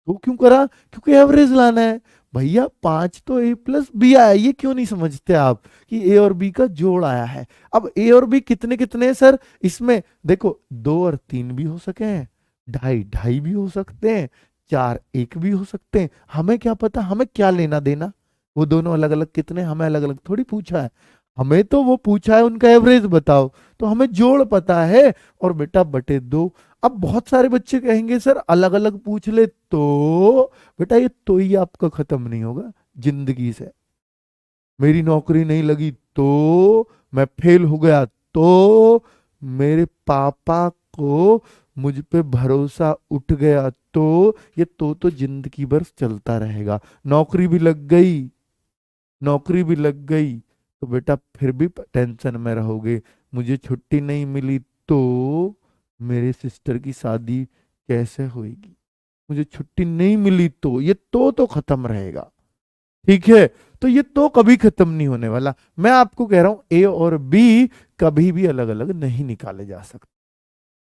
वो क्यों करा, क्योंकि एवरेज लाना है। भैया 5 तो A+B आया, ये क्यों नहीं समझते आप कि ए और बी का जोड़ आया है। अब ए और बी कितने कितने हैं सर, इसमें देखो 2 और 3 भी हो सके हैं, ढाई ढाई भी हो सकते हैं, 4 1 भी हो सकते हैं। हमें क्या पता, हमें क्या लेना देना, वो दोनों अलग अलग कितने, हमें अलग अलग थोड़ी पूछा है। हमें तो वो पूछा है उनका एवरेज बताओ, तो हमें जोड़ पता है, और बेटा बटे दो। अब बहुत सारे बच्चे कहेंगे सर अलग अलग पूछ ले तो, बेटा ये तो ही आपका खत्म नहीं होगा जिंदगी से। मेरी नौकरी नहीं लगी तो, मैं फेल हो गया तो, मेरे पापा को मुझ पे भरोसा उठ गया तो, ये तो जिंदगी भर चलता रहेगा। नौकरी भी लग गई, नौकरी भी लग गई तो बेटा फिर भी टेंशन में रहोगे। मुझे छुट्टी नहीं मिली तो मेरे सिस्टर की शादी कैसे होगी, मुझे छुट्टी नहीं मिली तो, ये तो खत्म रहेगा। ठीक है, तो ये तो कभी खत्म नहीं होने वाला। मैं आपको कह रहा हूं ए और बी कभी भी अलग अलग नहीं निकाले जा सकते,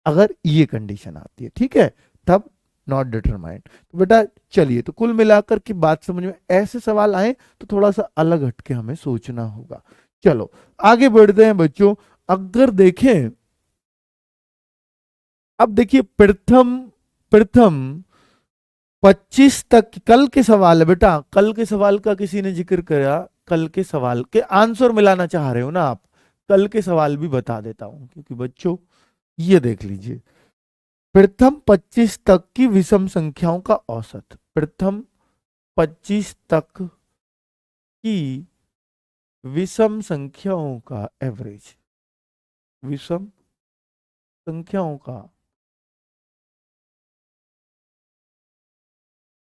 अगर ये कंडीशन आती है, ठीक है, तब नॉट डिटरमाइंड। तो बेटा चलिए, तो कुल मिलाकर की बात समझ में, ऐसे सवाल आए तो थोड़ा सा अलग हटके हमें सोचना होगा। चलो आगे बढ़ते हैं बच्चों। अगर देखें, अब देखिए प्रथम प्रथम 25 तक कल के सवाल है बेटा, कल के सवाल का किसी ने जिक्र करा, कल के सवाल के आंसर मिलाना चाह रहे हो ना आप, कल के सवाल भी बता देता हूं, क्योंकि बच्चों ये देख लीजिए, प्रथम 25 तक की विषम संख्याओं का औसत, प्रथम 25 तक की विषम संख्याओं का एवरेज, विषम संख्याओं का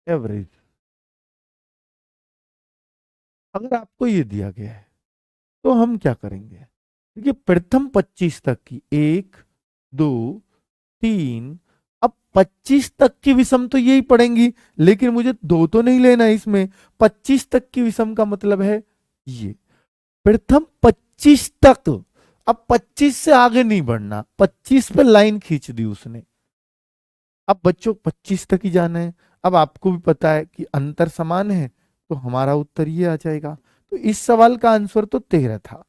एवरेज। अगर आपको ये दिया गया है तो हम क्या करेंगे? देखिए प्रथम 25 तक की, 1 2 3, अब 25 तक की विषम तो यही पड़ेंगी, लेकिन मुझे दो तो नहीं लेना है इसमें। 25 तक की विषम का मतलब है ये प्रथम 25 तक। अब 25 से आगे नहीं बढ़ना, 25 पे लाइन खींच दी उसने। अब बच्चों 25 तक ही जाना है। अब आपको भी पता है कि अंतर समान है, तो हमारा उत्तर ये आ जाएगा। तो इस सवाल का आंसर तो 13 था।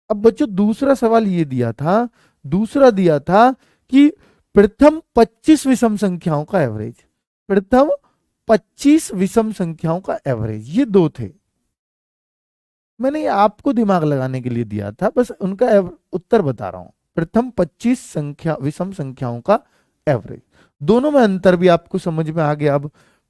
अब बच्चों दूसरा सवाल ये दिया था, दूसरा दिया था कि प्रथम 25 विषम संख्याओं का एवरेज, प्रथम 25 विषम संख्याओं का एवरेज, ये दो थे। मैंने ये आपको दिमाग लगाने के लिए दिया था, बस उनका उत्तर बता रहा हूं। प्रथम 25 संख्या विषम संख्याओं का एवरेज, दोनों में अंतर भी आपको समझ में आ गया। अब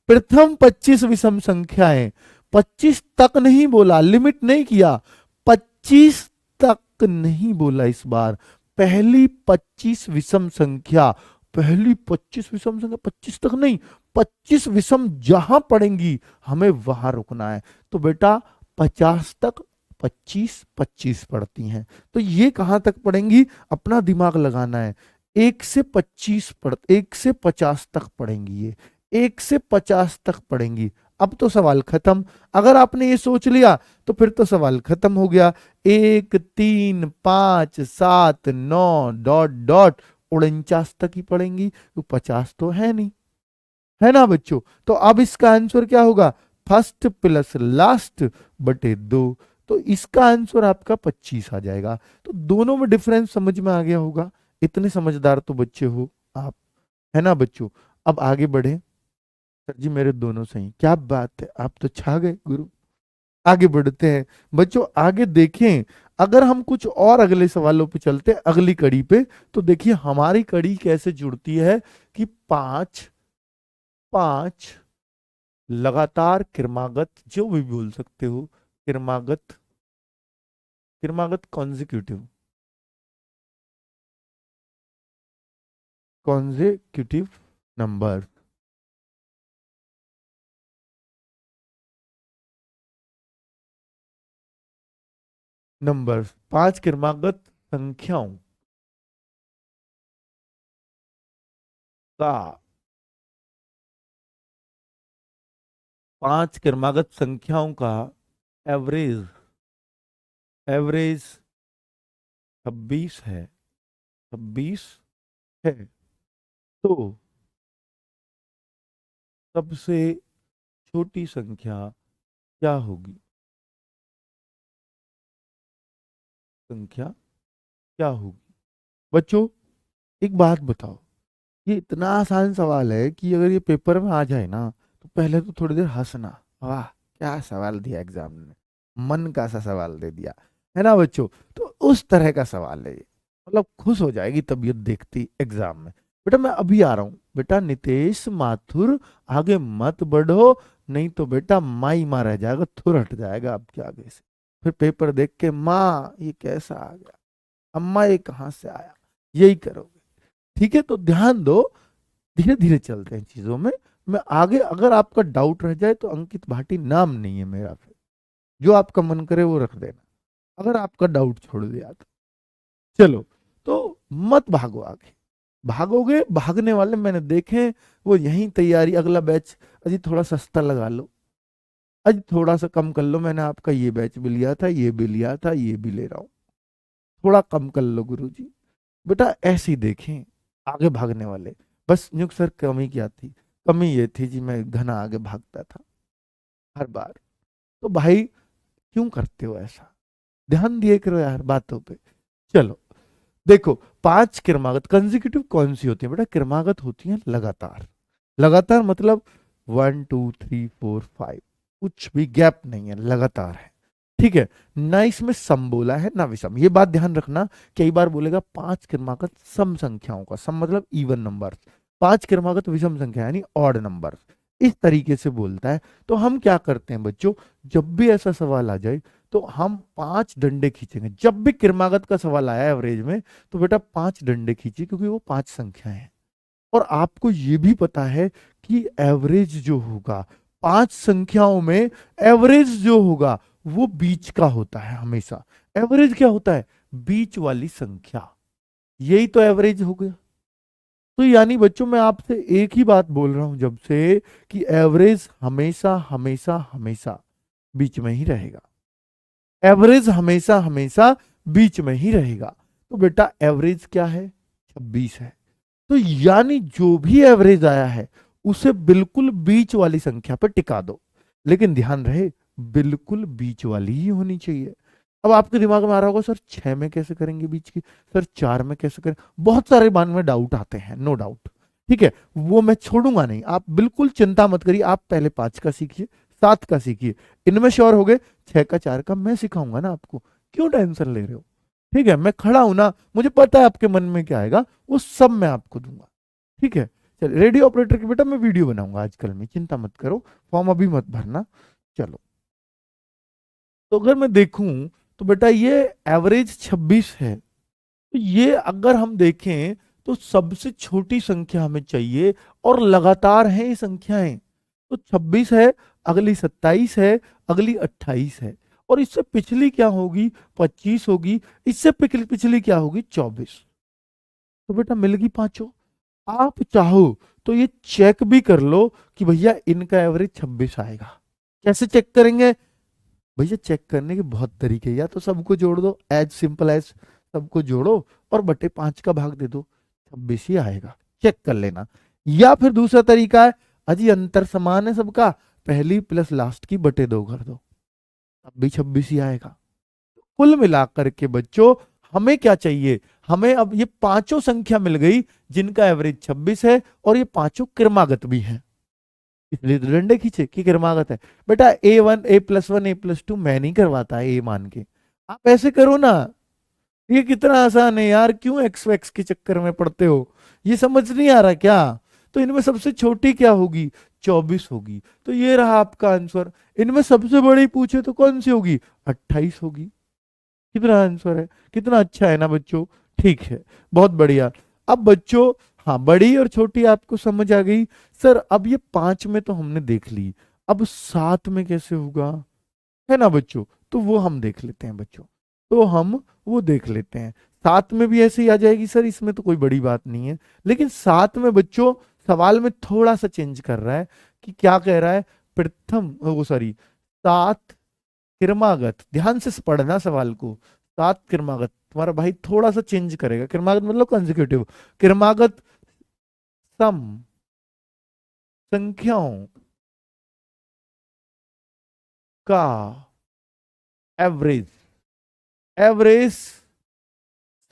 प्रथम 25 विषम संख्याएं, 25 तक नहीं बोला, लिमिट नहीं किया, 25 तक नहीं बोला इस बार। पहली 25 विषम संख्या, पहली 25 विषम संख्या, 25 तक नहीं, 25 विषम जहां पड़ेंगी हमें वहां रुकना है। तो बेटा 50 तक 25 25 पढ़ती हैं, तो ये कहां तक पढ़ेंगी? अपना दिमाग लगाना है। 1 से 25 पढ़, 1 से 50 तक पढ़ेंगी ये, 1 से 50 तक पढ़ेंगी। अब तो सवाल खत्म। अगर आपने ये सोच लिया तो फिर तो सवाल खत्म हो गया। 1 3 5 7 9 डॉट डॉट 49 तक ही पढ़ेंगी, तो 50 तो है नहीं, है ना बच्चों? तो अब इसका आंसर क्या होगा? फर्स्ट प्लस लास्ट बटे 2। तो इसका आंसर आपका 25 आ जाएगा। तो दोनों में डिफरेंस समझ में आ गया होगा। इतने समझदार तो बच्चे हो आप, है ना बच्चों? अब आगे बढ़े। सर जी मेरे दोनों सही, क्या बात है, आप तो छा गए गुरु। आगे बढ़ते हैं बच्चों, आगे देखें। अगर हम कुछ और अगले सवालों पे चलते हैं, अगली कड़ी पे, तो देखिए हमारी कड़ी कैसे जुड़ती है कि पांच पांच लगातार क्रमागत, जो भी बोल सकते हो, क्रमागत, क्रमागत कॉन्जिक्यूटिव, कॉन्जिक्यूटिव नंबर, नंबर, पांच क्रमागत संख्याओं का, पांच क्रमागत संख्याओं का एवरेज, एवरेज 26 है, 26 है। तो सबसे छोटी संख्या क्या होगी? संख्या क्या होगी? बच्चों एक बात बताओ, ये इतना आसान सवाल है कि अगर ये पेपर में आ जाए ना, तो पहले तो थोड़ी देर हंसना, वाह क्या सवाल दिया एग्जाम ने, मन का सा सवाल दे दिया, है ना बच्चों? तो उस तरह का सवाल है ये, मतलब खुश हो जाएगी तबीयत देखती एग्जाम में। बेटा मैं अभी आ रहा हूँ, बेटा नितेश माथुर आगे मत बढ़ो, नहीं तो बेटा माई माँ रह जाएगा, थुर हट जाएगा आपके आगे से। फिर पेपर देख के माँ ये कैसा आ गया, अम्मा ये कहाँ से आया, यही करोगे। ठीक है, तो ध्यान दो, धीरे धीरे चलते हैं चीजों में। मैं आगे, अगर आपका डाउट रह जाए तो अंकित भाटी नाम नहीं है मेरा, फिर जो आपका मन करे वो रख देना, अगर आपका डाउट छोड़ दिया तो। चलो, तो मत भागो आगे, भागोगे, भागने वाले मैंने देखे वो यहीं तैयारी, अगला बैच अजी थोड़ा सस्ता लगा लो, अजी थोड़ा सा कम कर लो, मैंने आपका ये बैच भी लिया था, ये भी लिया था, ये भी ले रहा हूँ, थोड़ा कम कर लो गुरुजी। बेटा ऐसे ही देखें आगे भागने वाले। बस न्यूक सर कमी क्या थी? कमी ये थी जी मैं घना आगे भागता था हर बार। तो भाई क्यों करते हो ऐसा? ध्यान दिए करो यार बातों पे। चलो देखो, पांच क्रमागत कंसेक्यूटिव कौन सी होती है बेटा? क्रमागत होती है लगातार। लगातार मतलब 1 2 3 4 5, कुछ भी गैप नहीं है, लगातार है। ठीक है, ना इसमें सम बोला है ना विषम, ये बात ध्यान रखना। कई बार बोलेगा पांच क्रमागत सम संख्याओं का, सम मतलब इवन नंबर, पांच क्रमागत विषम संख्या यानी ऑड नंबर, इस तरीके से बोलता है। तो हम क्या करते हैं बच्चों, जब भी ऐसा सवाल आ जाए तो हम पांच डंडे खींचेंगे। जब भी क्रमागत का सवाल आया एवरेज में, तो बेटा पांच डंडे खींचिए, क्योंकि वो पांच संख्याएं हैं। और आपको ये भी पता है कि एवरेज जो होगा पांच संख्याओं में, एवरेज जो होगा वो बीच का होता है हमेशा। एवरेज क्या होता है? बीच वाली संख्या। यही तो एवरेज हो गया। तो यानी बच्चों मैं आपसे एक ही बात बोल रहा हूं जब से, कि एवरेज हमेशा हमेशा हमेशा बीच में ही रहेगा। एवरेज हमेशा हमेशा बीच में ही रहेगा। तो बेटा एवरेज क्या है? 26 है। तो यानी जो भी एवरेज आया है उसे बिल्कुल बीच वाली संख्या पर टिका दो, लेकिन ध्यान रहे बिल्कुल बीच वाली ही होनी चाहिए। अब आपके दिमाग में आ रहा होगा सर 6 में कैसे करेंगे बीच की, सर 4 में कैसे करें, बहुत सारे मन में डाउट आते हैं, नो डाउट। ठीक है, वो मैं छोड़ूंगा नहीं, आप बिल्कुल चिंता मत करिए। आप पहले 5 का सीखिए, 7 का सीखिए, इनमें श्योर हो गए, 6 का 4 का मैं सिखाऊंगा ना आपको, क्यों टेंशन ले रहे हो? ठीक है, मैं खड़ा हूं ना, मुझे पता है आपके मन में क्या आएगा, वो सब मैं आपको दूंगा। ठीक है, चलिए रेडियो ऑपरेटर की बेटा मैं वीडियो बनाऊंगा आजकल में, चिंता मत करो, फॉर्म अभी मत भरना। चलो, तो अगर मैं देखूं तो बेटा ये एवरेज 26 है। तो ये अगर हम देखें तो सबसे छोटी संख्या हमें चाहिए, और लगातार हैं ये संख्याएं। तो 26 है, अगली 27 है, अगली 28 है, और इससे पिछली क्या होगी? 25 होगी, इससे पिछली क्या होगी? 24। तो बेटा मिल गई पांचों। आप चाहो तो ये चेक भी कर लो कि भैया इनका एवरेज 26 आएगा। कैसे चेक करेंगे? भैया चेक करने के बहुत तरीके हैं। या तो सबको जोड़ दो, एज सिंपल एज सबको जोड़ो और बटे 5 का भाग दे दो, 26 ही आएगा, चेक कर लेना। या फिर दूसरा तरीका है, अजी अंतर समान है सबका, पहली प्लस लास्ट की बटे 2 कर दो, तब भी 26 ही आएगा। कुल मिलाकर के बच्चों हमें क्या चाहिए? हमें अब ये पांचों संख्या मिल गई जिनका एवरेज 26 है, और ये पांचों क्रमागत भी हैं, इसलिए तो डंडे खींचे कि क्रमागत है। बेटा A1 A+1 A+2 मैं नहीं करवाता ए मान के, आप ऐसे करो ना। ये कितना आसान है यार, क्यों एक्स एक्स के चक्कर में पड़ते हो? ये समझ नहीं आ रहा क्या? तो इनमें सबसे छोटी क्या होगी? 24 होगी। तो ये रहा आपका आंसर। इनमें सबसे बड़ी पूछे तो कौन सी होगी? 28 होगी। कितना आंसर है? कितना अच्छा है ना बच्चों? ठीक है, बहुत बढ़िया। अब बच्चों, हाँ बड़ी और छोटी आपको समझ आ गई। सर अब ये 5 में तो हमने देख ली, अब 7 में कैसे होगा, है ना बच्चों? तो वो हम देख लेते हैं बच्चों, तो हम वो देख लेते हैं। 7 में भी ऐसे ही आ जाएगी सर, इसमें तो कोई बड़ी बात नहीं है। लेकिन 7 में बच्चों सवाल में थोड़ा सा चेंज कर रहा है, कि क्या कह रहा है? प्रथम वो सॉरी 7 क्रमागत, ध्यान से पढ़ना सवाल को। 7 क्रमागत, तुम्हारा भाई थोड़ा सा चेंज करेगा, क्रमागत मतलब कंसेक्यूटिव, क्रमागत सम संख्याओं का एवरेज। एवरेज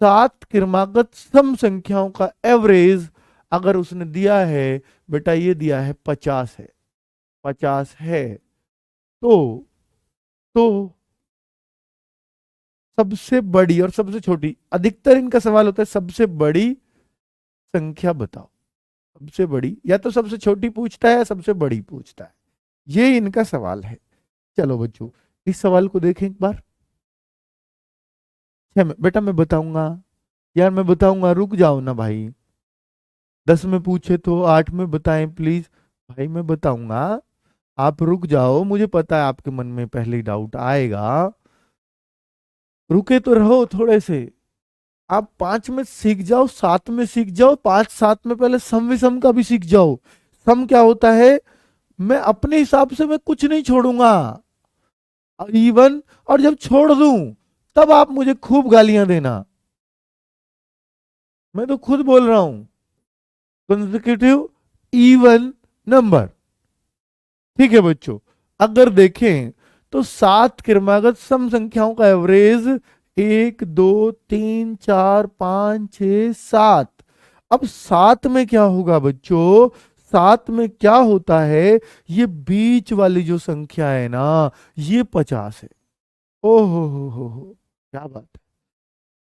7 क्रमागत सम संख्याओं का एवरेज अगर उसने दिया है, बेटा ये दिया है 50 है, 50 है, तो तो सबसे बड़ी और सबसे छोटी, अधिकतर इनका सवाल होता है सबसे बड़ी संख्या बताओ। सबसे बड़ी, या तो सबसे छोटी पूछता है या सबसे बड़ी पूछता है, ये इनका सवाल है। चलो बच्चों इस सवाल को देखें एक बार। बेटा मैं बताऊंगा, यार मैं बताऊंगा, रुक जाओ ना भाई। 10 में पूछे तो 8 में बताएं प्लीज। भाई मैं बताऊंगा, आप रुक जाओ, मुझे पता है आपके मन में पहले डाउट आएगा, रुके तो रहो थोड़े से। आप 5 में सीख जाओ, 7 में सीख जाओ, 5 7 में पहले सम विषम का भी सीख जाओ। सम क्या होता है? मैं अपने हिसाब से मैं कुछ नहीं छोड़ूंगा, इवन, और जब छोड़ दूं तब आप मुझे खूब गालियां देना, मैं तो खुद बोल रहा हूं। Consecutive even number. ठीक है बच्चों, अगर देखें तो 7 क्रमागत सम संख्याओं का एवरेज 1 2 3 4 5 6 7। अब 7 में क्या होगा बच्चों? 7 में क्या होता है? ये बीच वाली जो संख्या है ना, ये 50 है। हो, क्या बात है,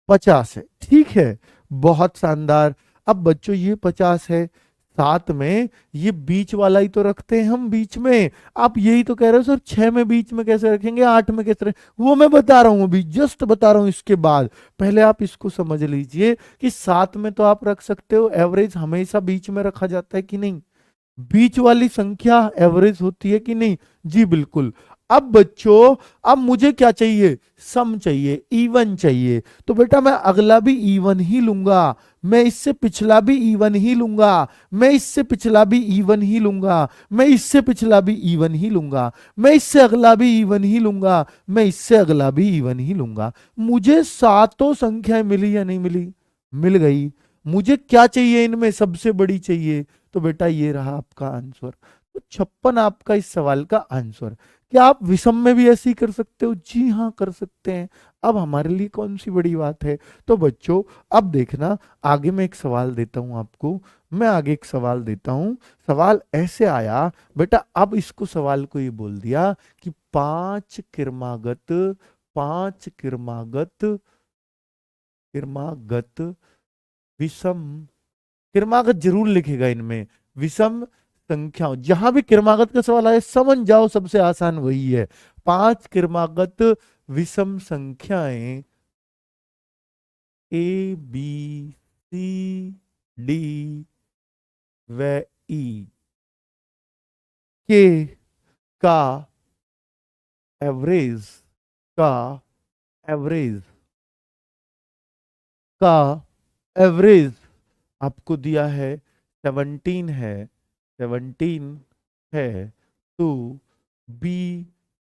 50 है, ठीक है, बहुत शानदार। अब बच्चों ये 50 है, 7 में ये बीच वाला ही तो रखते हैं हम बीच में। आप यही तो कह रहे हो सर 6 में बीच में कैसे रखेंगे, 8 में कैसे रखेंगे, वो मैं बता रहा हूं अभी, जस्ट बता रहा हूं। इसके बाद पहले आप इसको समझ लीजिए कि 7 में तो आप रख सकते हो, एवरेज हमेशा बीच में रखा जाता है कि नहीं? बीच वाली संख्या एवरेज होती है कि नहीं? जी बिल्कुल। अब बच्चों, अब मुझे क्या चाहिए? सम चाहिए, इवन चाहिए। तो बेटा मैं अगला भी इवन ही लूंगा, मैं इससे पिछला भी इवन ही लूंगा, मैं इससे पिछला भी इवन ही लूंगा, मैं इससे पिछला भी इवन ही लूंगा, मैं इससे अगला भी इवन ही लूंगा, मैं इससे अगला भी इवन ही लूंगा। मुझे सातों संख्याएं मिली या नहीं मिली? मिल गई। मुझे क्या चाहिए इनमें? सबसे बड़ी चाहिए। तो बेटा ये रहा आपका आंसर। तो 56 आपका इस सवाल का आंसर। क्या आप विषम में भी ऐसे ही कर सकते हो? जी हाँ, कर सकते हैं। अब हमारे लिए कौन सी बड़ी बात है? तो बच्चों अब देखना, आगे मैं एक सवाल देता हूं आपको। मैं आगे एक सवाल देता हूं। सवाल ऐसे आया बेटा, अब इसको सवाल को ये बोल दिया कि पांच किरमागत विषम, किरमागत जरूर लिखेगा इनमें, विषम संख्याओं। जहां भी किरमागत का सवाल आए समझ जाओ, सबसे आसान वही है। पांच किरमागत विषम संख्याएं ए बी सी डी व ई के का एवरेज, का एवरेज, का एवरेज आपको दिया है 17 है, 17 है। तो बी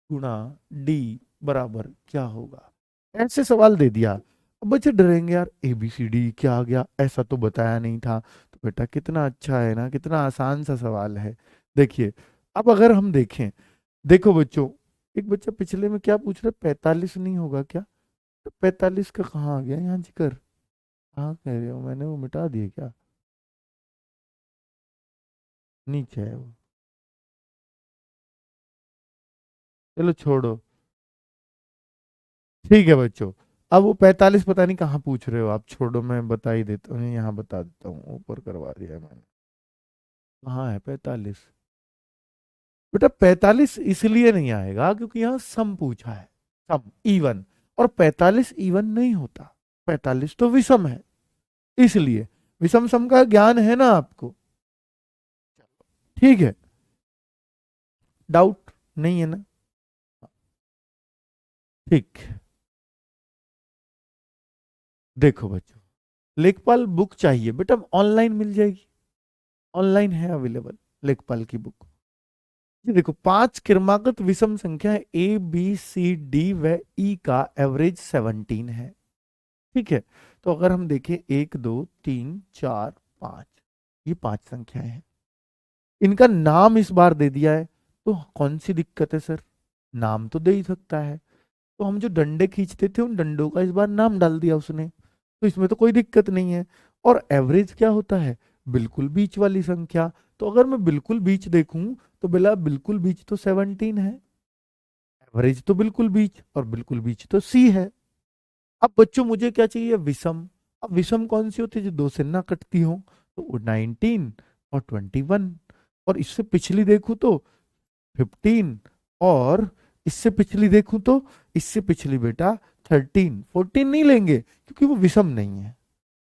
गुणा डी बराबर क्या होगा? ऐसे सवाल दे दिया। अब बच्चे डरेंगे, यार ए बी सी डी क्या आ गया, ऐसा तो बताया नहीं था। तो बेटा कितना अच्छा है ना, कितना आसान सा सवाल है। देखिए, अब अगर हम देखें, देखो बच्चों, एक बच्चा पिछले में क्या पूछ रहा है, 45 नहीं होगा क्या? तो 45 का कहाँ आ गया यहाँ जिक्र? हाँ कह रहे हो, मैंने वो मिटा दिए क्या? नीचे है वो, चलो छोड़ो। ठीक है बच्चों, अब वो 45 पता नहीं कहाँ पूछ रहे हो आप, छोड़ो, मैं बता ही देता हूँ, यहाँ बता देता हूँ, ऊपर करवा दिया है मैंने। कहाँ है 45? बेटा 45 इसलिए नहीं आएगा क्योंकि यहाँ सम पूछा है, सम इवन, और 45 इवन नहीं होता, 45 तो विषम है। इसलिए विषम सम का ज्ञान है ना आपको? ठीक है, डाउट नहीं है ना? ठीक। देखो बच्चों, लेखपाल बुक चाहिए बेटा, ऑनलाइन मिल जाएगी, ऑनलाइन है अवेलेबल लेखपाल की बुक। ये देखो, पांच क्रमागत विषम संख्या है, ए बी सी डी व ई का एवरेज 17 है। ठीक है, तो अगर हम देखें 1 2 3 4 5, ये पांच संख्याएं हैं, इनका नाम इस बार दे दिया है। तो कौन सी दिक्कत है सर? नाम तो दे ही सकता है। तो हम जो डंडे खींचते थे उन डंडों का इस बार नाम डाल दिया उसने, तो इसमें तो कोई दिक्कत नहीं है। और एवरेज क्या होता है? बिल्कुल बीच वाली संख्या। तो अगर मैं बिल्कुल बीच देखूं, तो बेला बिल्कुल बीच तो 17 है, एवरेज तो बिल्कुल बीच, और बिल्कुल बीच तो सी है। अब बच्चों मुझे क्या चाहिए? विषम। अब विषम कौन सी होती है? जो दो से ना कटती हो। तो 19 और 21, और इससे पिछली देखूं तो 15, और इससे पिछली देखूं तो, इससे पिछली बेटा 13, 14 नहीं लेंगे क्योंकि वो विषम नहीं है।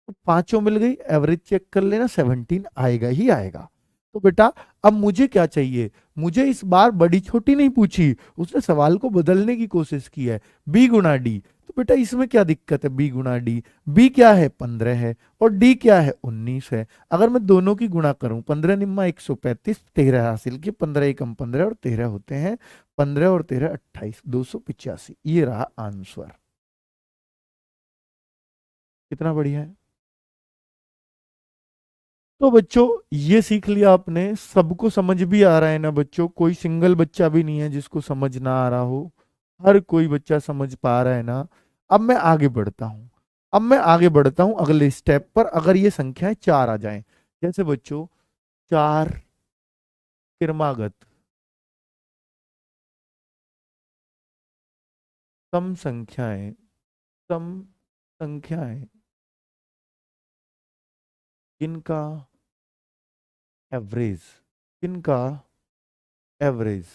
तो पांचों मिल गई, एवरेज चेक कर लेना, 17 आएगा ही आएगा। तो बेटा अब मुझे क्या चाहिए? मुझे इस बार बड़ी छोटी नहीं पूछी, उसने सवाल को बदलने की कोशिश की है, बी गुना डी। तो बेटा इसमें क्या दिक्कत है? बी गुना डी, बी क्या है? 15 है, और डी क्या है? 19 है। अगर मैं दोनों की गुणा करूं, 15 निम्मा 135, 13 हासिल की, 15 एकम 15 और 13 होते हैं, 15 और 13 28, 285। ये रहा आंसर। कितना बढ़िया है। तो बच्चों ये सीख लिया आपने, सबको समझ भी आ रहा है ना बच्चों? कोई सिंगल बच्चा भी नहीं है जिसको समझ ना आ रहा हो, हर कोई बच्चा समझ पा रहा है ना? अब मैं आगे बढ़ता हूँ, अब मैं आगे बढ़ता हूँ अगले स्टेप पर। अगर ये संख्याएं चार आ जाएं, जैसे बच्चों चार क्रमागत सम संख्याएं, सम संख्याएं जिनका एवरेज, जिनका एवरेज,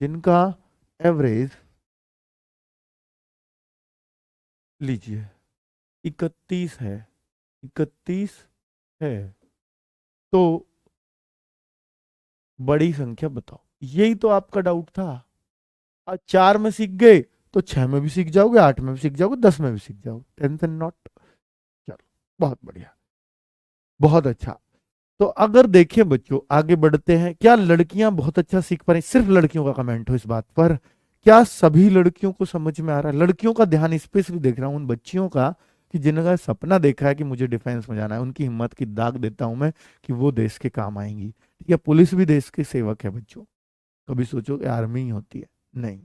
जिनका एवरेज लीजिए 31 है, 31 है, तो बड़ी संख्या बताओ। यही तो आपका डाउट था। आज 4 में सीख गए तो 6 में भी सीख जाओगे, 8 में भी सीख जाओगे, 10 में भी सीख जाओगे। Tension not. चलो, बहुत बढ़िया, बहुत अच्छा। तो अगर देखिए बच्चों, आगे बढ़ते हैं। क्या लड़कियां बहुत अच्छा सीख पा रही? सिर्फ लड़कियों का कमेंट हो इस बात पर। क्या सभी लड़कियों को समझ में आ रहा है? लड़कियों का ध्यान इस पे सिर्फ देख रहा हूं, उन बच्चियों का कि जिनका सपना देखा है कि मुझे डिफेंस में जाना है, उनकी हिम्मत की दाग देता हूं मैं कि वो देश के काम आएंगी। ठीक है, पुलिस भी देश के सेवक है बच्चों। कभी सोचो कि आर्मी ही होती है? नहीं।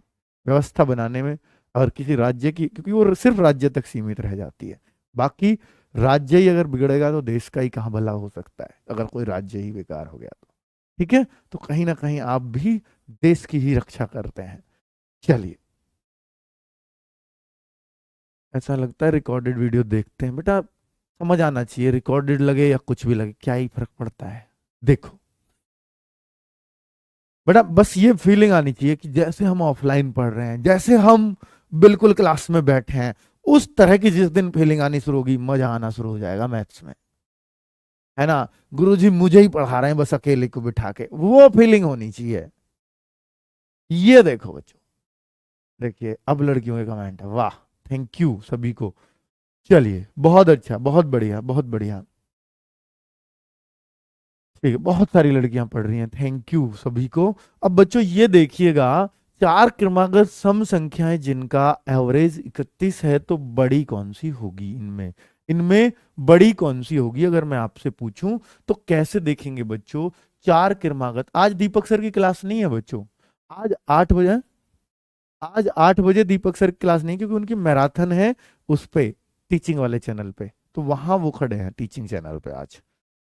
व्यवस्था बनाने में, अगर किसी राज्य की, क्योंकि वो सिर्फ राज्य तक सीमित रह जाती है, बाकी राज्य ही अगर बिगड़ेगा तो देश का ही कहाँ भला हो सकता है, अगर कोई राज्य ही बेकार हो गया तो। ठीक है, तो कहीं ना कहीं आप भी देश की ही रक्षा करते हैं। चलिए, ऐसा लगता है रिकॉर्डेड वीडियो देखते हैं बेटा, समझ आना चाहिए, रिकॉर्डेड लगे या कुछ भी लगे क्या ही फर्क पड़ता है। देखो बेटा, बस ये फीलिंग आनी चाहिए कि जैसे हम ऑफलाइन पढ़ रहे हैं, जैसे हम बिल्कुल क्लास में बैठे हैं, उस तरह की जिस दिन फीलिंग आनी शुरू होगी, मजा आना शुरू हो जाएगा मैथ्स में। है ना? गुरुजी मुझे ही पढ़ा रहे हैं बस अकेले को बिठा के, वो फीलिंग होनी चाहिए। ये देखो बच्चों, देखिए अब लड़कियों के कमेंट है, वाह, थैंक यू सभी को। चलिए, बहुत अच्छा, बहुत बढ़िया, बहुत बढ़िया। ठीक है, बहुत सारी लड़कियां पढ़ रही हैं, थैंक यू सभी को। अब बच्चों ये देखिएगा, चार क्रमागत सम संख्याएं जिनका एवरेज 31 है, तो बड़ी कौन सी होगी इनमें? इनमें बड़ी कौन सी होगी अगर मैं आपसे पूछूं तो कैसे देखेंगे बच्चों? चार क्रमागत, आज दीपक सर की क्लास नहीं है बच्चों। आज 8 बजे, आज 8 बजे दीपक सर की क्लास नहीं, क्योंकि उनकी मैराथन है उस पे, टीचिंग वाले चैनल पे, तो वहां वो खड़े हैं टीचिंग चैनल पे आज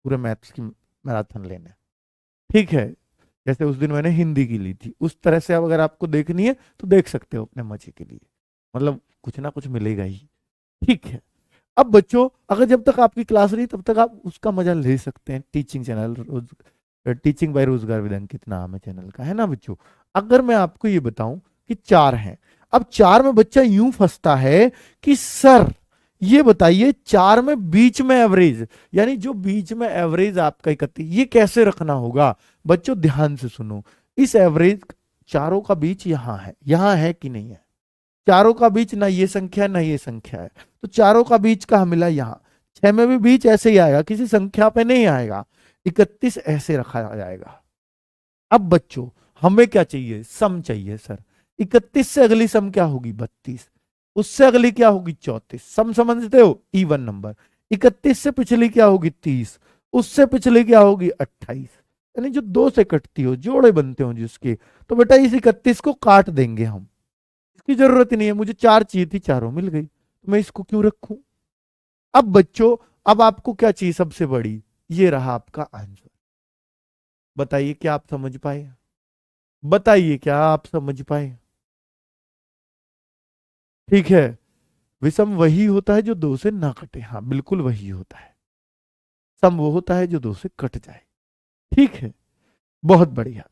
पूरे मैथ्स की मैराथन लेने। ठीक है, जैसे उस दिन मैंने हिंदी की ली थी, उस तरह से अब अगर आपको देखनी है तो देख सकते हो अपने मजे के लिए, मतलब कुछ ना कुछ मिलेगा ही। ठीक है, अब बच्चों अगर जब तक आपकी क्लास रही तब तक आप उसका मजा ले सकते हैं, टीचिंग चैनल, टीचिंग बाय रोजगार विद अंकित नाम है चैनल का, है ना बच्चों? अगर मैं आपको ये बताऊं कि चार हैं, अब चार में बच्चा यूं फंसता है कि सर ये बताइए, चार में बीच में एवरेज, यानी जो बीच में एवरेज आपका 31, ये कैसे रखना होगा? बच्चों ध्यान से सुनो, इस एवरेज, चारों का बीच यहां है कि नहीं है? चारों का बीच ना ये संख्या ना ये संख्या है, तो चारों का बीच कहाँ मिला? यहाँ। 6 में भी बीच ऐसे ही आएगा, किसी संख्या पे नहीं आएगा, 31 ऐसे रखा जाएगा। अब बच्चों हमें क्या चाहिए? सम चाहिए सर। 31 से अगली सम क्या होगी? 32। उससे अगली क्या होगी? 34। सम समझते हो? Even number. 31 से पिछली क्या होगी? 30। उससे पिछली क्या होगी? 28। यानी जो दो से कटती हो, जोड़े बनते हो जिसके, तो बेटा इस 31 को काट देंगे हम, इसकी जरूरत ही नहीं है, मुझे चार चाहिए थी, चारों मिल गई, तो मैं इसको क्यों रखूं? अब बच्चों, अब आपको क्या चाहिए सबसे बड़ी? ये रहा आपका आंसर। बताइए क्या आप समझ पाए? बताइए क्या आप समझ पाए? ठीक है, विषम वही होता है जो दो से ना कटे, हाँ बिल्कुल वही होता है। सम वो होता है जो दो से कट जाए। ठीक है, बहुत बढ़िया।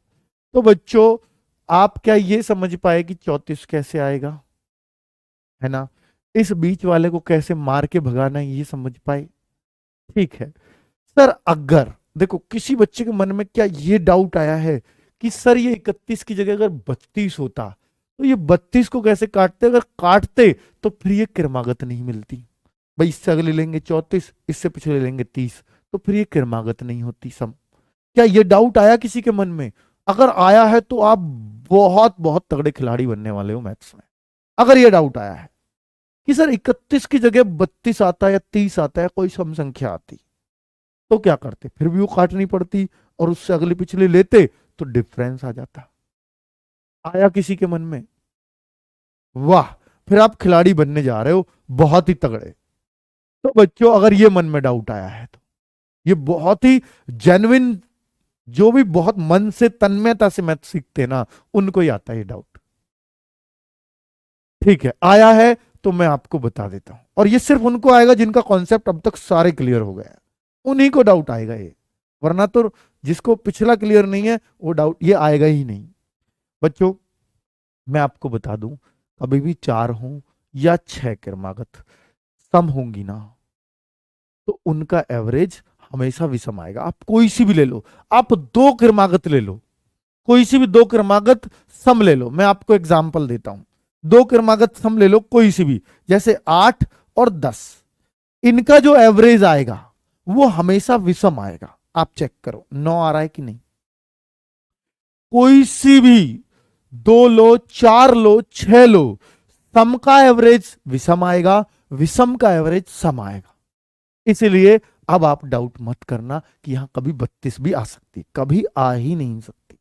तो बच्चों, आप क्या ये समझ पाए कि 34 कैसे आएगा? है ना? इस बीच वाले को कैसे मार के भगाना है, ये समझ पाए? ठीक है सर, अगर देखो किसी बच्चे के मन में क्या ये डाउट आया है कि सर ये 31 की जगह अगर 32 होता तो ये 32 को कैसे काटते? अगर काटते तो फिर ये क्रमागत नहीं मिलती। भाई इससे अगले लेंगे 34, इससे पिछले लेंगे 30, तो फिर ये क्रमागत नहीं होती सम। क्या ये डाउट आया किसी के मन में? अगर आया है तो आप बहुत बहुत तगड़े खिलाड़ी बनने वाले हो मैथ्स में। अगर ये डाउट आया है कि सर 31 की जगह 32 आता है या 30 आता है, कोई सम संख्या आती, तो क्या करते? फिर भी वो काटनी पड़ती और उससे अगली पिछली लेते तो डिफरेंस आ जाता। आया किसी के मन में? वाह, फिर आप खिलाड़ी बनने जा रहे हो, बहुत ही तगड़े। तो बच्चों अगर ये मन में डाउट आया है तो ये बहुत ही जेन्युइन, जो भी बहुत मन से तन्मयता से मैथ सीखते हैं ना, उनको ही आता है ये डाउट। ठीक है, आया है तो मैं आपको बता देता हूं, और ये सिर्फ उनको आएगा जिनका कॉन्सेप्ट अब तक सारे क्लियर हो गए हैं, उन्हीं को डाउट आएगा ये, वरना तो जिसको पिछला क्लियर नहीं है वो डाउट ये आएगा ही नहीं। बच्चों मैं आपको बता दूं, कभी भी चार हो या छह क्रमागत सम होंगी ना, तो उनका एवरेज हमेशा विषम आएगा। आप कोई सी भी ले लो, आप दो क्रमागत ले लो, कोई सी भी दो क्रमागत सम ले लो, मैं आपको एग्जांपल देता हूं। दो क्रमागत सम ले लो कोई सी भी, जैसे 8 और 10, इनका जो एवरेज आएगा वो हमेशा विषम आएगा। आप चेक करो 9 आ रहा है कि नहीं। कोई सी भी दो लो, चार लो, छह लो, सम का एवरेज विषम आएगा, विषम का एवरेज सम आएगा। इसलिए अब आप डाउट मत करना कि यहां कभी 32 भी आ सकती, कभी आ ही नहीं सकती।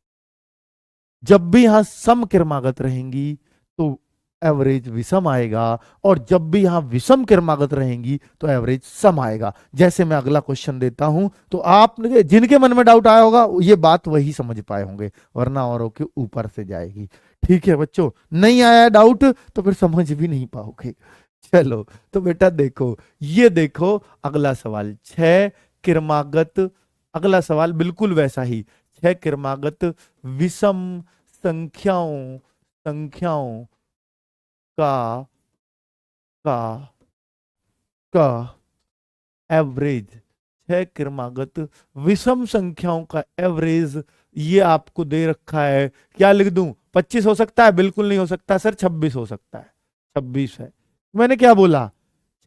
जब भी यहां सम क्रमागत रहेंगी तो एवरेज विषम आएगा, और जब भी यहां विषम क्रमागत रहेंगी तो एवरेज सम आएगा। जैसे मैं अगला क्वेश्चन देता हूं, तो आप जिनके मन में डाउट आया होगा ये बात वही समझ पाए होंगे, वरना औरों के ऊपर से जाएगी। ठीक है बच्चों, नहीं आया डाउट तो फिर समझ भी नहीं पाओगे। चलो तो बेटा देखो, ये देखो अगला सवाल, छह क्रमागत, अगला सवाल बिल्कुल वैसा ही, छह क्रमागत विषम संख्याओं संख्याओं का का का एवरेज, छह क्रमागत विषम संख्याओं का एवरेज ये आपको दे रखा है। क्या लिख दूं? 25 हो सकता है? बिल्कुल नहीं हो सकता सर, 26 हो सकता है। 26 है। मैंने क्या बोला?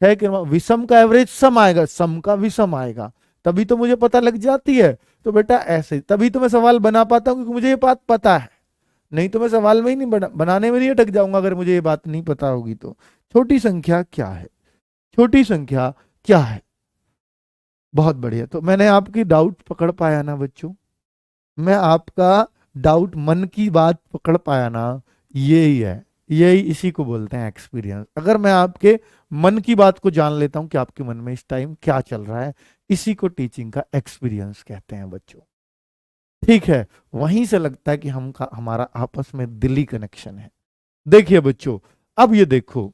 छह क्रम विषम का एवरेज सम आएगा, सम का विषम आएगा, तभी तो मुझे पता लग जाती है। तो बेटा ऐसे तभी तो मैं सवाल बना पाता हूं, क्योंकि मुझे ये बात पता है। नहीं तो मैं सवाल में ही नहीं बनाने में नहीं अटक जाऊंगा अगर मुझे ये बात नहीं पता होगी तो। छोटी संख्या क्या है? छोटी संख्या क्या है? बहुत बढ़िया, तो मैंने आपकी डाउट पकड़ पाया ना बच्चों? मैं आपका डाउट, मन की बात पकड़ पाया ना? यही है, यही इसी को बोलते हैं एक्सपीरियंस। अगर मैं आपके मन की बात को जान लेता हूं कि आपके मन में इस टाइम क्या चल रहा है, इसी को टीचिंग का एक्सपीरियंस कहते हैं बच्चों। ठीक है, वहीं से लगता है कि हमारा आपस में दिली कनेक्शन है। देखिए बच्चों, अब ये देखो,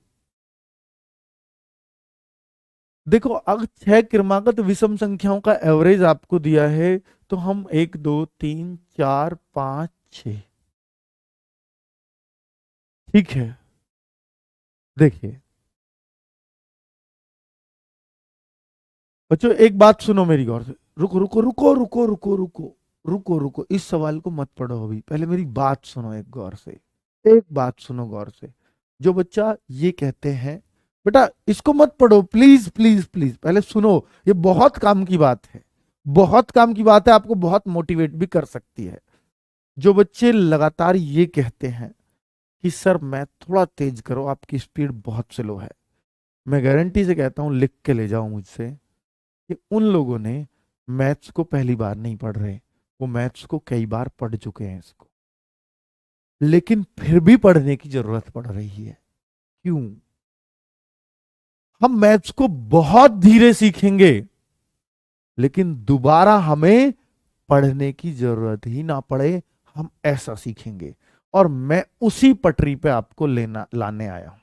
देखो अगर छह क्रमागत विषम संख्याओं का एवरेज आपको दिया है, तो हम 1 2 3 4 5 6, ठीक है। देखिए बच्चों, एक बात सुनो मेरी गौर से, रुको रुको रुको रुको रुको रुको रुको रुको, इस सवाल को मत पढ़ो अभी, पहले मेरी बात सुनो एक गौर से, एक बात सुनो गौर से। जो बच्चा ये कहते हैं, बेटा इसको मत पढ़ो प्लीज प्लीज प्लीज, पहले सुनो। ये बहुत काम की बात है, बहुत काम की बात है, आपको बहुत मोटिवेट भी कर सकती है। जो बच्चे लगातार ये कहते हैं कि सर मैं थोड़ा तेज करो, आपकी स्पीड बहुत स्लो है, मैं गारंटी से कहता हूं, लिख के ले जाओ मुझसे, कि उन लोगों ने मैथ्स को पहली बार नहीं पढ़ रहे, वो मैथ्स को कई बार पढ़ चुके हैं इसको, लेकिन फिर भी पढ़ने की जरूरत पड़ रही है। क्यों? हम मैथ्स को बहुत धीरे सीखेंगे, लेकिन दोबारा हमें पढ़ने की जरूरत ही ना पड़े, हम ऐसा सीखेंगे। और मैं उसी पटरी पे आपको लेना लाने आया हूं।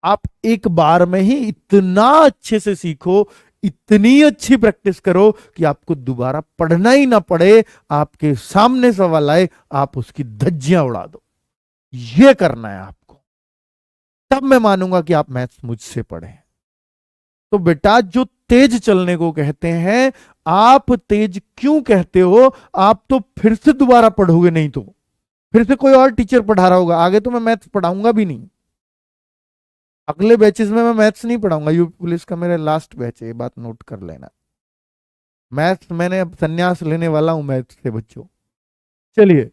आप एक बार में ही इतना अच्छे से सीखो, इतनी अच्छी प्रैक्टिस करो कि आपको दोबारा पढ़ना ही ना पड़े, आपके सामने सवाल आए आप उसकी धज्जियां उड़ा दो। ये करना है आपको, तब मैं मानूंगा कि आप मैथ्स मुझसे पढ़े। तो बेटा जो तेज चलने को कहते हैं, आप तेज क्यों कहते हो? आप तो फिर से दोबारा पढ़ोगे, नहीं तो फिर से कोई और टीचर पढ़ा रहा होगा, आगे तो मैं मैथ्स पढ़ाऊंगा भी नहीं। अगले बैचेस में मैं मैथ्स नहीं पढ़ाऊंगा, यूपी पुलिस का मेरा लास्ट बैच है, ये बात नोट कर लेना। मैथ्स मैंने अब संन्यास लेने वाला हूं मैथ्स से बच्चों। चलिए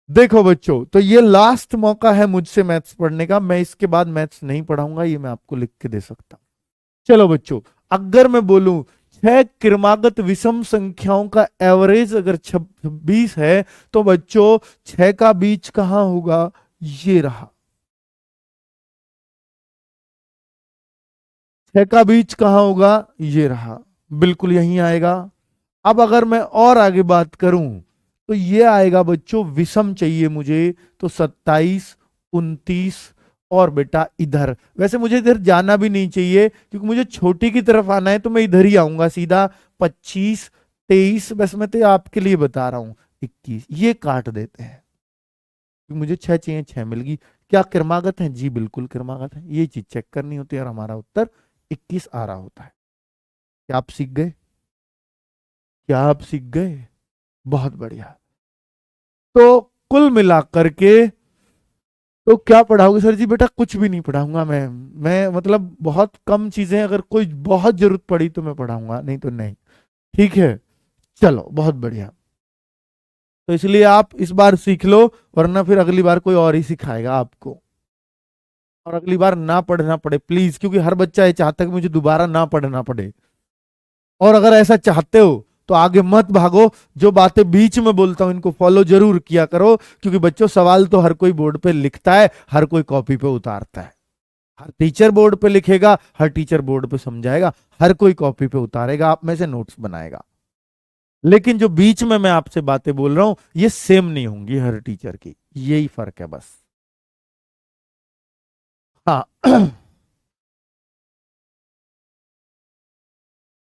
देखो बच्चों, तो ये लास्ट मौका है मुझसे मैथ्स पढ़ने का, मैं इसके बाद मैथ्स नहीं पढ़ाऊंगा, ये मैं आपको लिख के दे सकता हूं। चलो बच्चों, अगर मैं बोलूं छह क्रमागत विषम संख्याओं का एवरेज अगर 26 है, तो बच्चों छह का बीच कहां होगा? ये रहा। छह का बीच कहां होगा? ये रहा, बिल्कुल यहीं आएगा। अब अगर मैं और आगे बात करूं, तो ये आएगा बच्चों, विषम चाहिए मुझे, तो 27 29, और बेटा इधर, वैसे मुझे इधर जाना भी नहीं चाहिए क्योंकि मुझे छोटी की तरफ आना है, तो मैं इधर ही आऊंगा सीधा, 25 23, बस मैं तो आपके लिए बता रहा हूं, 21, ये काट देते हैं क्योंकि मुझे छह चाहिए, छह मिल गई। क्या क्रमागत है? जी बिल्कुल क्रमागत है, ये चीज चेक करनी होती है, और हमारा उत्तर 21 आ रहा होता है। क्या आप सीख गए? क्या आप सीख गए? बहुत बढ़िया। तो कुल मिलाकर के तो क्या पढ़ाओगे सर जी? बेटा कुछ भी नहीं पढ़ाऊंगा मैं मतलब बहुत कम चीजें, अगर कोई बहुत जरूरत पड़ी तो मैं पढ़ाऊंगा, नहीं तो नहीं। ठीक है, चलो बहुत बढ़िया। तो इसलिए आप इस बार सीख लो, वरना फिर अगली बार कोई और ही सिखाएगा आपको, और अगली बार ना पढ़ना पड़े प्लीज, क्योंकि हर बच्चा ये चाहता है कि मुझे दोबारा ना पढ़ना पड़े। और अगर ऐसा चाहते हो तो आगे मत भागो, जो बातें बीच में बोलता हूं इनको फॉलो जरूर किया करो, क्योंकि बच्चों सवाल तो हर कोई बोर्ड पे लिखता है, हर कोई कॉपी पे उतारता है। हर टीचर बोर्ड पे लिखेगा, हर टीचर बोर्ड पे समझाएगा, हर कोई कॉपी पे उतारेगा, आप में से नोट्स बनाएगा। लेकिन जो बीच में मैं आपसे बातें बोल रहा हूं ये सेम नहीं होंगी हर टीचर की, यही फर्क है बस। हाँ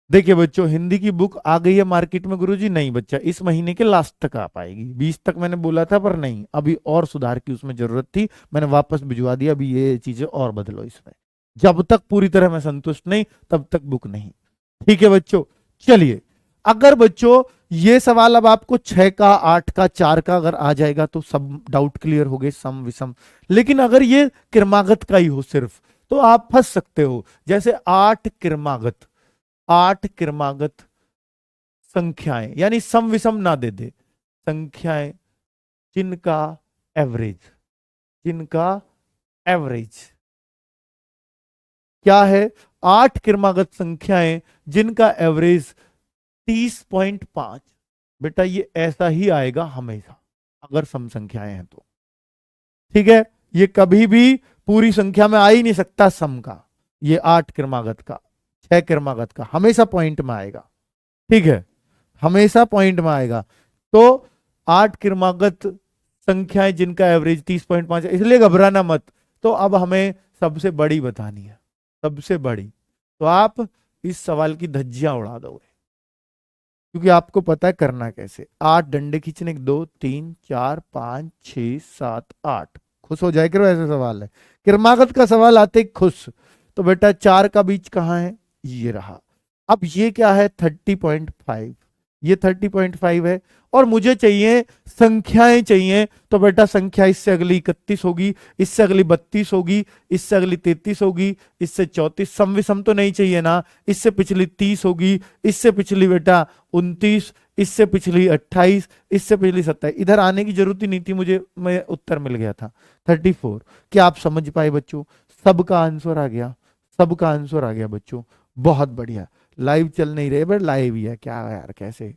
देखिए बच्चों, हिंदी की बुक आ गई है मार्केट में गुरुजी? नहीं बच्चा, इस महीने के लास्ट तक आ पाएगी। 20 तक मैंने बोला था, पर नहीं, अभी और सुधार की उसमें जरूरत थी, मैंने वापस भिजवा दिया। अभी ये चीजें और बदलो इसमें, जब तक पूरी तरह मैं संतुष्ट नहीं तब तक बुक नहीं। ठीक है बच्चों, चलिए। अगर बच्चों ये सवाल अब आपको 6 का, 8 का, 4 का अगर आ जाएगा तो सब डाउट क्लियर हो गए, सम विषम। लेकिन अगर ये क्रमागत का ही हो सिर्फ, तो आप फंस सकते हो। जैसे 8 क्रमागत संख्याएं, यानी सम विषम ना दे दे, संख्याएं जिनका एवरेज, जिनका एवरेज क्या है? 8 क्रमागत संख्याएं जिनका एवरेज 30.5। बेटा ये ऐसा ही आएगा हमेशा, अगर सम संख्याएं हैं तो। ठीक है, ये कभी भी पूरी संख्या में आ ही नहीं सकता सम का। ये 8 क्रमागत का, 6 क्रमागत का हमेशा पॉइंट में आएगा। ठीक है, हमेशा पॉइंट में आएगा। तो 8 क्रमागत संख्याएं जिनका एवरेज 30.5 है, इसलिए घबराना मत। तो अब हमें सबसे बड़ी बतानी है, सबसे बड़ी। तो आप इस सवाल की धज्जियां उड़ा दोगे, क्योंकि आपको पता है करना कैसे। 8 डंडे खींचने, 2 3 4 5 6 7 8। खुश हो जाए करो, ऐसे सवाल है। क्रमागत का सवाल आते ही खुश। तो बेटा 4 का बीच कहाँ है? ये रहा। अब ये क्या है? 30.5। ये 30.5 है, और मुझे चाहिए संख्याएं चाहिए। तो बेटा संख्या इससे अगली 31 होगी, इससे अगली 32 होगी, इससे अगली 33 होगी, इससे 34। सम विषम तो नहीं चाहिए ना। इससे पिछली 30 होगी, इससे पिछली बेटा 29, इससे पिछली 28, इससे पिछली 27। इधर आने की जरूरत ही नहीं थी मुझे, मैं उत्तर मिल गया था 34। क्या आप समझ पाए बच्चों? सबका आंसर आ गया, सबका आंसर आ गया बच्चों, बहुत बढ़िया। लाइव चल नहीं रहे, बट लाइव ही है क्या यार, कैसे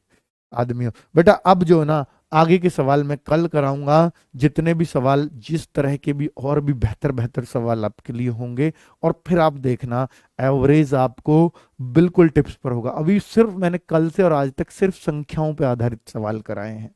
आदमी हो बेटा। अब जो ना आगे के सवाल मैं कल कराऊंगा, जितने भी सवाल जिस तरह के भी, और भी बेहतर बेहतर सवाल आपके लिए होंगे। और फिर आप देखना एवरेज आपको बिल्कुल टिप्स पर होगा। अभी सिर्फ मैंने कल से और आज तक सिर्फ संख्याओं पे आधारित सवाल कराए हैं,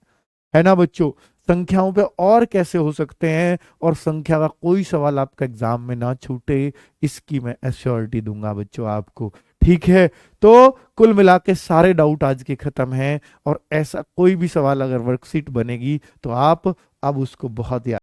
है ना बच्चों। संख्याओं पे और कैसे हो सकते हैं, और संख्या का कोई सवाल आपका एग्जाम में ना छूटे, इसकी मैं एश्योरिटी दूंगा बच्चों आपको। ठीक है, तो कुल मिला के सारे डाउट आज के खत्म हैं। और ऐसा कोई भी सवाल अगर वर्कशीट बनेगी तो आप अब उसको बहुत याद